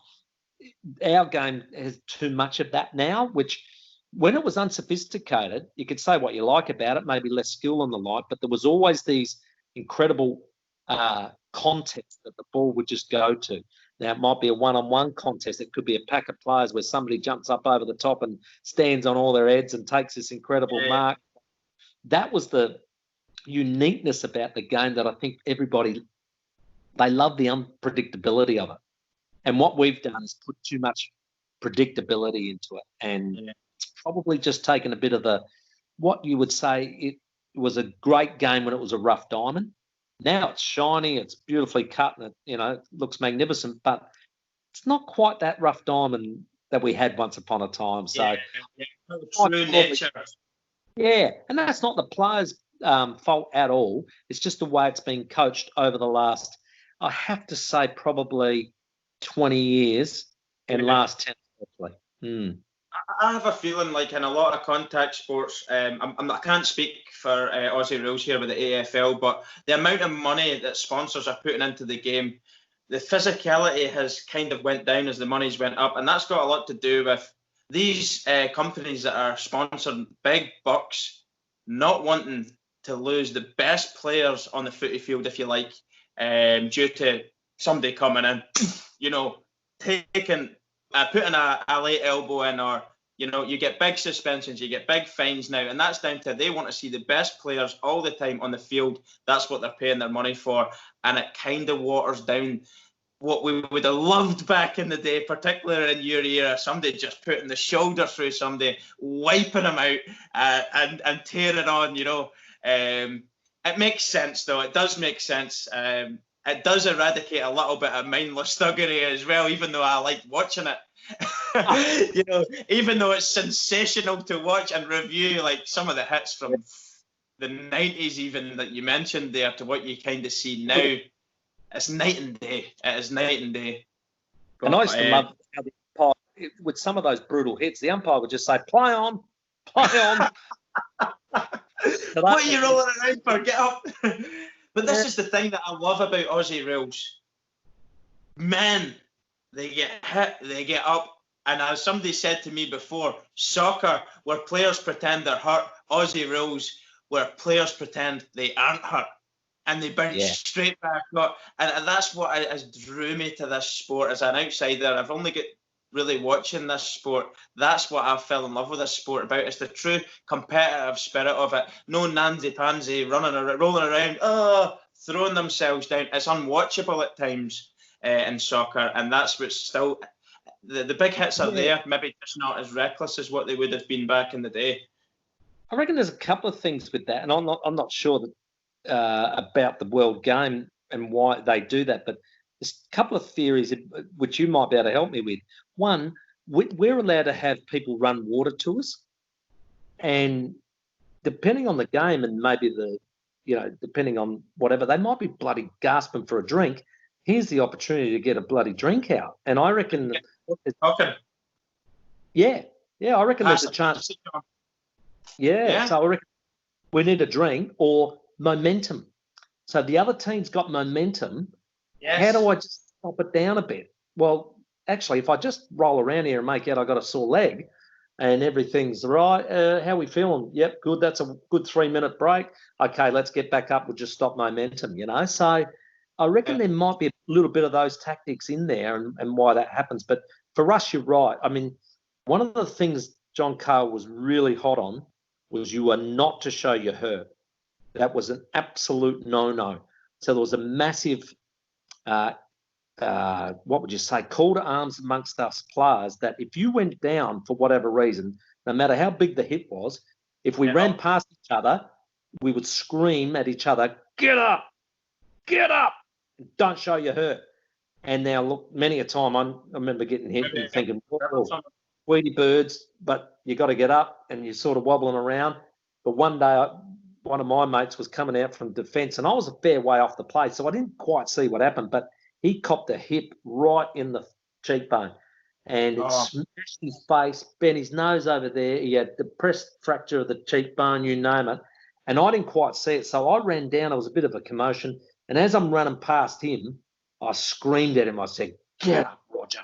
Our game has too much of that now, which when it was unsophisticated, you could say what you like about it, maybe less skill and the like, but there was always these incredible contests that the ball would just go to. Now, it might be a one-on-one contest. It could be a pack of players where somebody jumps up over the top and stands on all their heads and takes this incredible mark. That was the uniqueness about the game that I think everybody, they love the unpredictability of it. And what we've done is put too much predictability into it. And it's probably just taken a bit of what you would say it was a great game when it was a rough diamond. Now it's shiny, it's beautifully cut, and it looks magnificent, but it's not quite that rough diamond that we had once upon a time. So, true nature. Yeah, and that's not the players' fault at all. It's just the way it's been coached over the last, I have to say, probably 20 years and last 10 especially. I have a feeling like in a lot of contact sports, I can't speak for Aussie rules here with the AFL, but the amount of money that sponsors are putting into the game, the physicality has kind of went down as the money's went up, and that's got a lot to do with these companies that are sponsoring big bucks not wanting to lose the best players on the footy field, if you like, due to somebody coming in, putting a late elbow in, or you get big suspensions, you get big fines now, and that's down to they want to see the best players all the time on the field. That's what they're paying their money for, and it kind of waters down what we would have loved back in the day, particularly in your era, somebody just putting the shoulder through somebody, wiping them out and tearing on, It makes sense, though. It does make sense. It does eradicate a little bit of mindless thuggery as well, even though I like watching it. Even though it's sensational to watch and review, like some of the hits from the 90s even that you mentioned there to what you kind of see now. It's night and day. It is night and day. And I used to love how the umpire, with some of those brutal hits, the umpire would just say, play on, play on. What are you rolling around for? Get up. But this is the thing that I love about Aussie rules. Men, they get hit, they get up. And as somebody said to me before, soccer, where players pretend they're hurt, Aussie rules, where players pretend they aren't hurt. And they bounce straight back up. And that's what has drew me to this sport as an outsider. I've only got really watching this sport. That's what I fell in love with this sport about. It's the true competitive spirit of it. No nansy-pansy rolling around, throwing themselves down. It's unwatchable at times in soccer. And that's what's still... The big hits are there, maybe just not as reckless as what they would have been back in the day. I reckon there's a couple of things with that. And I'm not sure that about the world game and why they do that, but there's a couple of theories which you might be able to help me with. One, we're allowed to have people run water to us, and depending on the game and maybe depending on whatever, they might be bloody gasping for a drink. Here's the opportunity to get a bloody drink out, and I reckon. Okay. Yeah, I reckon there's a chance. Yeah. So I reckon we need a drink or momentum. So the other team's got momentum. Yes. How do I just stop it down a bit? Well, actually, if I just roll around here and make out I got a sore leg and everything's right, how are we feeling? Yep, good. That's a good 3-minute break. Okay, let's get back up. We'll just stop momentum, So I reckon there might be a little bit of those tactics in there and why that happens. But for us, you're right. I mean, one of the things John Cale was really hot on was you are not to show your hurt. That was an absolute no-no. So there was a massive, what would you say, call to arms amongst us players that if you went down for whatever reason, no matter how big the hit was, if we ran past each other, we would scream at each other, get up, don't show your hurt. And now, look, many a time I remember getting hit and thinking, Tweety birds, but you got to get up and you're sort of wobbling around. But one day, one of my mates was coming out from defence and I was a fair way off the play, so I didn't quite see what happened, but he copped a hip right in the cheekbone and it smashed his face, bent his nose over there. He had depressed fracture of the cheekbone, you name it. And I didn't quite see it, so I ran down. There was a bit of a commotion. And as I'm running past him, I screamed at him. I said, get up, Roger.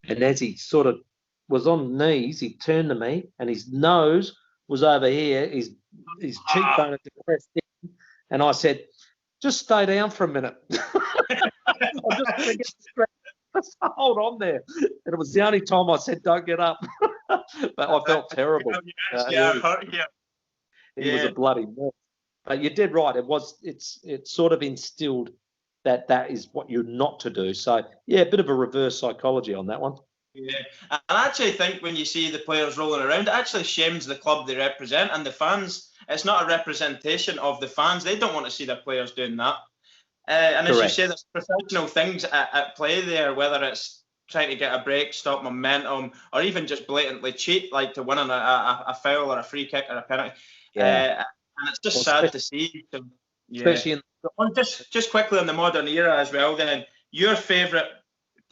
And as he sort of was on knees, he turned to me and his nose was over here, his cheekbone had depressed in. And I said, just stay down for a minute. I'm just going to get straight. Hold on there. And it was the only time I said, don't get up. But I felt terrible. He was a bloody mess. But you did right. It sort of instilled that is what you're not to do. So, yeah, a bit of a reverse psychology on that one. Yeah, I actually think when you see the players rolling around, it actually shames the club they represent and the fans. It's not a representation of the fans. They don't want to see their players doing that. And as you say, there's professional things at play there, whether it's trying to get a break, stop momentum, or even just blatantly cheat, like to win on a foul or a free kick or a penalty. Yeah. And it's just sad to see. So, especially just quickly on the modern era as well, then, your favourite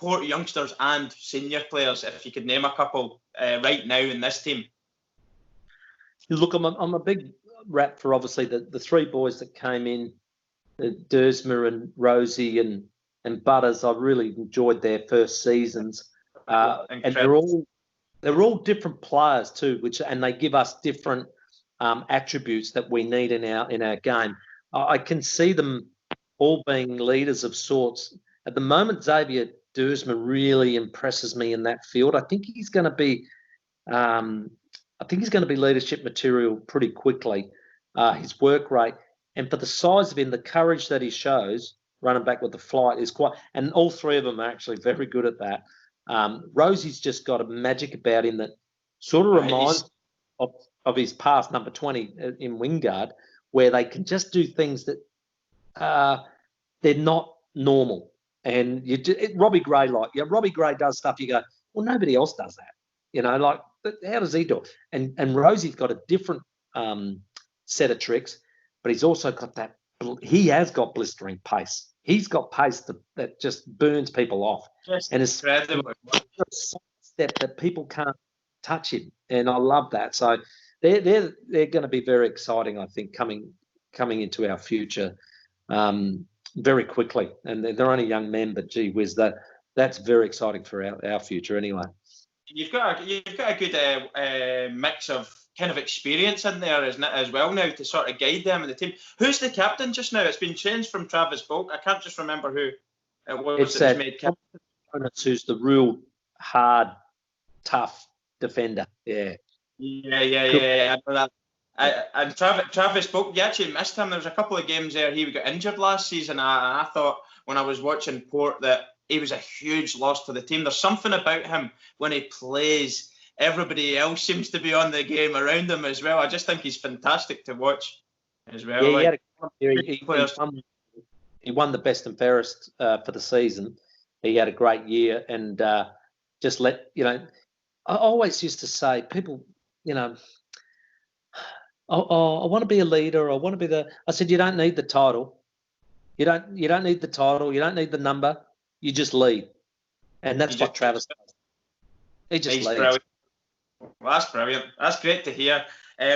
Port youngsters and senior players, if you could name a couple right now in this team. Look, I'm a big rap for obviously the three boys that came in, Dersma and Rosie and Butters. I really enjoyed their first seasons, and they're all different players too, and they give us different attributes that we need in our game. I can see them all being leaders of sorts. At the moment, Xavier Dersma really impresses me in that field. I think he's going to be, leadership material pretty quickly. His work rate, and for the size of him, the courage that he shows running back with the flight is quite. And all three of them are actually very good at that. Rosie's just got a magic about him that sort of reminds of his past, number 20 in Wingard, where they can just do things that they're not normal. And Robbie Gray, Robbie Gray does stuff, you go, well, nobody else does that. How does he do it? And Rosie's got a different set of tricks, but he's also got he has got blistering pace. He's got pace that just burns people off. And it's a step that people can't touch him. And I love that. So they're going to be very exciting, I think, coming into our future. Very quickly, and they're only young men, but gee whiz, that's very exciting for our future anyway. You've got a good mix of kind of experience in there as well now to sort of guide them in the team. Who's the captain just now? It's been changed from Travis Boak. I can't just remember who it was. It's that made captain. Who's the real hard, tough defender. Yeah. I know that. And Travis Boak, you actually missed him. There was a couple of games there he got injured last season. I thought when I was watching Port that he was a huge loss to the team. There's something about him when he plays. Everybody else seems to be on the game around him as well. I just think he's fantastic to watch as well. Yeah, he won the best and fairest for the season. He had a great year and I always used to say, people, I want to be a leader. I said, you don't need the title. You don't need the title. You don't need the number. You just lead. And that's what Travis does. He just leads. Brilliant. Well, that's brilliant. That's great to hear.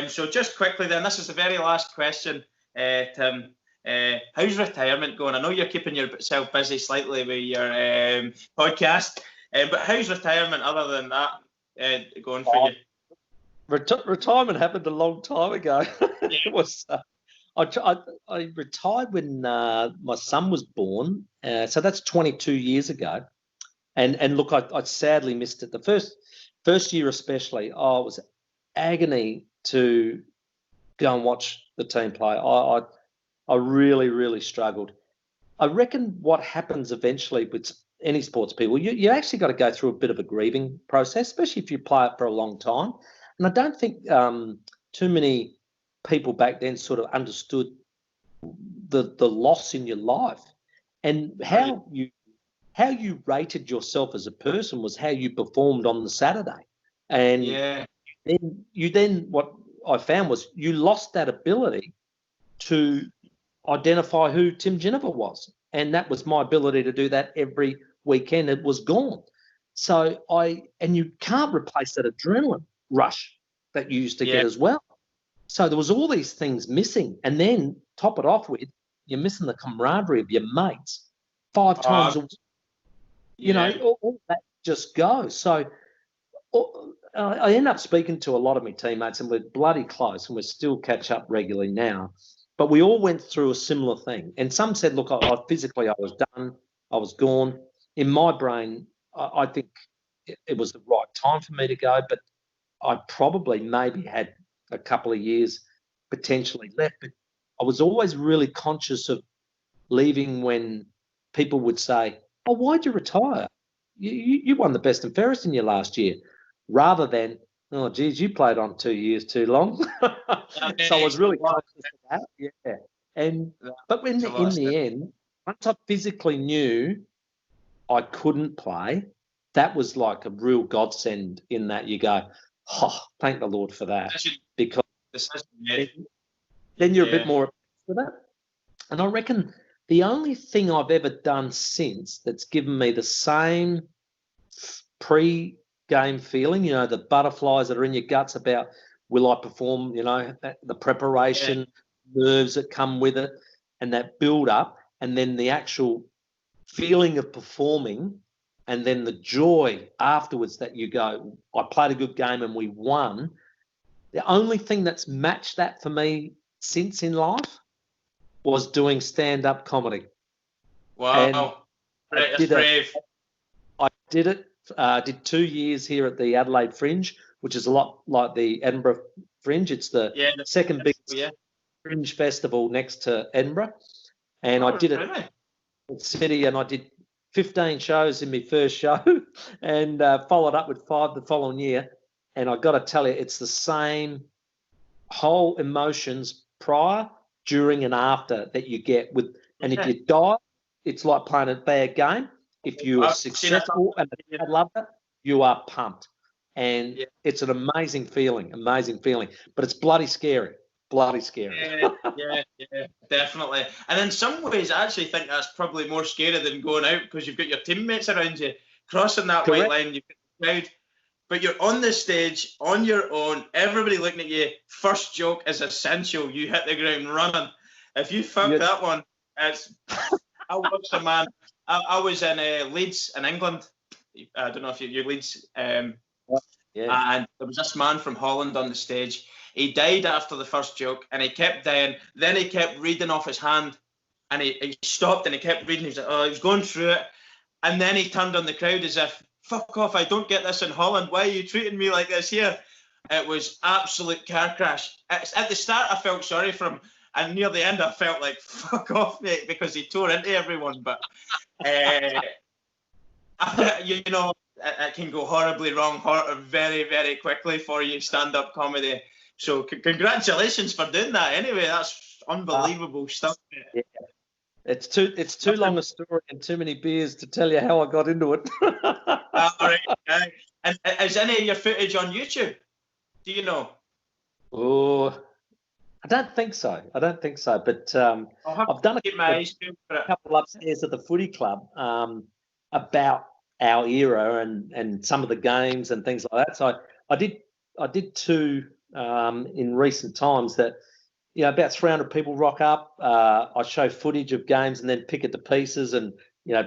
So just quickly then, this is the very last question, Tim. How's retirement going? I know you're keeping yourself busy slightly with your podcast, but how's retirement other than that going for you? Retirement happened a long time ago. Yeah. It was. I retired when my son was born, so that's 22 years ago. And look, I sadly missed it. The first year especially, it was agony to go and watch the team play. I really, really struggled. I reckon what happens eventually with any sports people, you actually got to go through a bit of a grieving process, especially if you play it for a long time. And I don't think too many people back then sort of understood the loss in your life, and how you rated yourself as a person was how you performed on the Saturday. And then what I found was you lost that ability to identify who Tim Ginever was. And that was my ability to do that every weekend. It was gone. So and you can't replace that adrenaline rush that you used to get as well. So there was all these things missing. And then top it off with, you're missing the camaraderie of your mates 5 times a week. You know, all that just goes. So I end up speaking to a lot of my teammates, and we're bloody close, and we still catch up regularly now. But we all went through a similar thing. And some said, look, physically I was done, I was gone. In my brain, I think it was the right time for me to go, but I probably maybe had a couple of years potentially left. But I was always really conscious of leaving when people would say, oh, why'd you retire? You won the best and fairest in your last year, rather than, oh, geez, you played on 2 years too long. So I was really conscious of that. But in the end, once I physically knew I couldn't play, that was like a real godsend, in that you go, oh, thank the Lord for that, because then you're a bit more for that. And I reckon the only thing I've ever done since that's given me the same pre-game feeling, you know, the butterflies that are in your guts about, will I perform, you know, the preparation, nerves that come with it, and that build up, and then the actual feeling of performing, and then the joy afterwards that you go, I played a good game and we won. The only thing that's matched that for me since in life was doing stand-up comedy. Wow. That's brave. I did it. Did 2 years here at the Adelaide Fringe, which is a lot like the Edinburgh Fringe. It's the second biggest fringe festival next to Edinburgh. And I did it in the city, and I did 15 shows in my first show, and followed up with 5 the following year. And I got to tell you, it's the same whole emotions prior, during, and after that you get with. And if you die, it's like playing a bad game. If you are successful and I love it, you are pumped. And it's an amazing feeling, but it's bloody scary. Yeah, definitely. And in some ways, I actually think that's probably more scary than going out, because you've got your teammates around you, crossing that white line, you've got the crowd, but you're on the stage on your own, everybody looking at you. First joke is essential. You hit the ground running. If you fuck that one, it's... I watched a man. I was in Leeds in England. I don't know if you're Leeds. And there was this man from Holland on the stage. He died after the first joke, and he kept dying. Then he kept reading off his hand, and he stopped and he kept reading. He was going through it, and then he turned on the crowd as if, "Fuck off! I don't get this in Holland. Why are you treating me like this here?" It was absolute car crash. At the start, I felt sorry for him. And near the end, I felt like, fuck off, mate, because he tore into everyone. But, you know, it can go horribly wrong very, very quickly for you, stand-up comedy. So congratulations for doing that. Anyway, that's unbelievable stuff. Yeah. It's too long a story and too many beers to tell you how I got into it. All right. And is any of your footage on YouTube? Do you know? Oh, I don't think so. But I've done a couple upstairs at the footy club about our era and some of the games and things like that. So I did 2 in recent times that, about 300 people rock up. I show footage of games and then pick it to pieces and,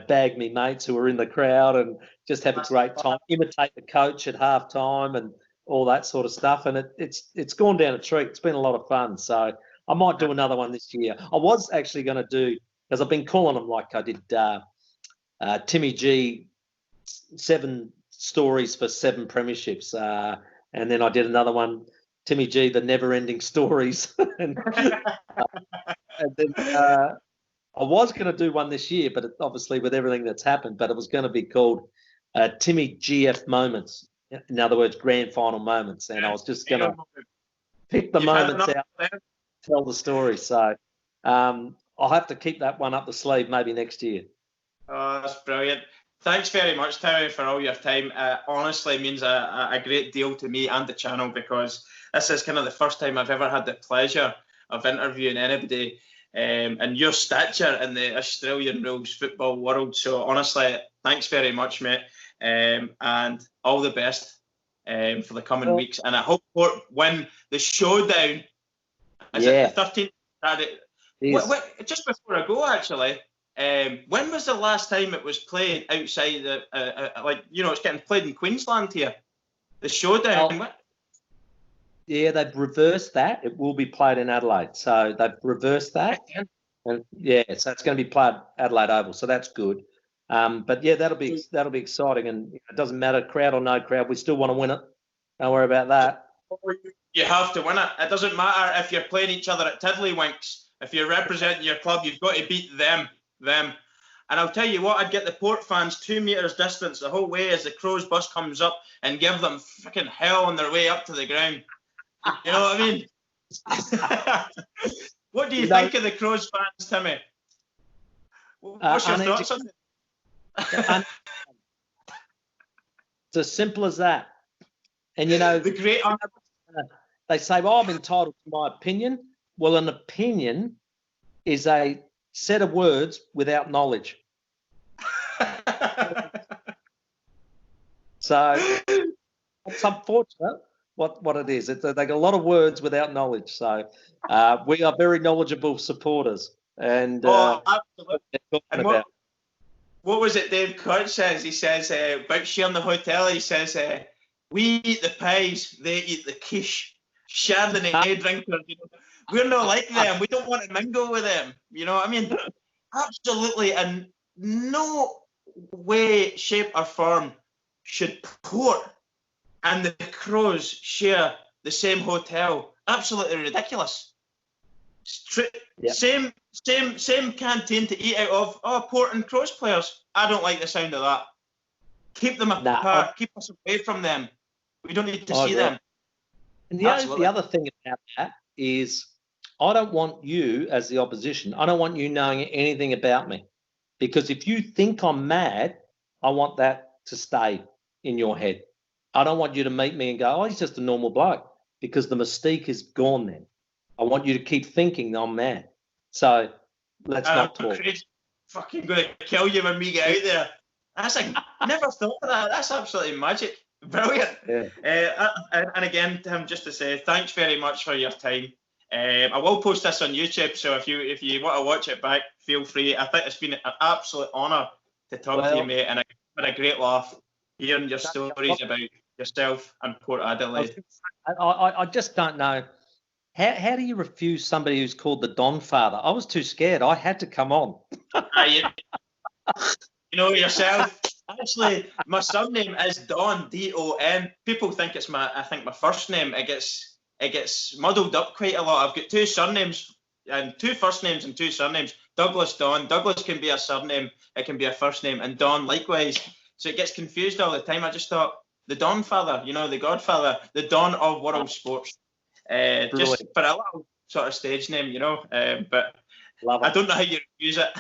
bag me mates who are in the crowd and just have a great time, imitate the coach at halftime and all that sort of stuff. And it's gone down a treat. It's been a lot of fun. So I might do another one this year. I was actually going to do, because I've been calling them like I did Timmy G, 7 stories for 7 premierships. And then I did another one, Timmy G, the never-ending stories. and then I was going to do one this year, but obviously with everything that's happened, but it was going to be called Timmy GF Moments. In other words, grand final moments. And I was just going to pick the moments out, tell the story. So I'll have to keep that one up the sleeve maybe next year. Oh, that's brilliant. Thanks very much, Terry, for all your time. Honestly, means a great deal to me and the channel, because this is kind of the first time I've ever had the pleasure of interviewing anybody and your stature in the Australian rules football world. So honestly, thanks very much, mate, and all the best for the coming weeks. And I hope Port win the showdown. Is it the 13th? Just before I go, actually, when was the last time it was played outside the it's getting played in Queensland here? The showdown. Yeah, they've reversed that. It will be played in Adelaide. So they've reversed that. And so it's going to be played Adelaide Oval. So that's good. But yeah, that'll be exciting. And it doesn't matter, crowd or no crowd, we still want to win it. Don't worry about that. You have to win it. It doesn't matter if you're playing each other at Tiddlywinks. If you're representing your club, you've got to beat them. And I'll tell you what, I'd get the Port fans 2 metres distance the whole way as the Crows bus comes up and give them freaking hell on their way up to the ground. You know what I mean? What do you think of the Crows fans, Timmy? What's your thoughts on it? It's as simple as that. And the great they say, well, I'm entitled to my opinion. Well, an opinion is a set of words without knowledge. So it's unfortunate what it is. They got a lot of words without knowledge. So we are very knowledgeable supporters. And absolutely. What was it Dave Kurt says? He says about sharing the hotel, he says, we eat the pies, they eat the quiche. Chardonnay drinkers, we're not like them. We don't want to mingle with them. You know what I mean? Absolutely, in no way, shape, or form should Port and the Crows share the same hotel. Absolutely ridiculous. Same canteen to eat out of. Oh, Port and Crows players. I don't like the sound of that. Keep them apart. Keep us away from them. We don't need to see them. And the other thing about that is, I don't want you as the opposition, I don't want you knowing anything about me. Because if you think I'm mad, I want that to stay in your head. I don't want you to meet me and go, oh, he's just a normal bloke, because the mystique is gone then. I want you to keep thinking I'm mad. So let's not talk. I'm fucking going to kill you when we get out there. That's like, never thought of that. That's absolutely magic. Brilliant. Yeah. And again, Tim, just to say thanks very much for your time. I will post this on YouTube, so if you want to watch it back, feel free. I think it's been an absolute honour to talk to you, mate, and I had a great laugh hearing your stories about yourself and Port Adelaide. I just don't know. How do you refuse somebody who's called the Donfather? I was too scared. I had to come on. You know yourself. Actually, my surname is Don, D-O-N. People think it's my first name. It gets muddled up quite a lot. I've got 2 surnames, and 2 first names and 2 surnames. Douglas Don. Douglas can be a surname. It can be a first name, and Don likewise. So it gets confused all the time. I just thought the Donfather, the Godfather, the Don of world sports. Just for a little sort of stage name, but I don't know how you use it.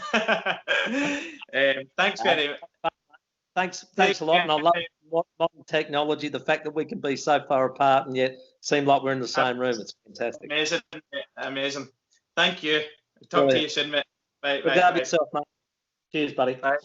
Thanks very much. Thanks a lot, and I love modern technology, the fact that we can be so far apart and yet seem like we're in the same room. It's fantastic. Amazing. Thank you. Talk to you soon, mate. Bye. Look after yourself, mate. Cheers, buddy. Bye.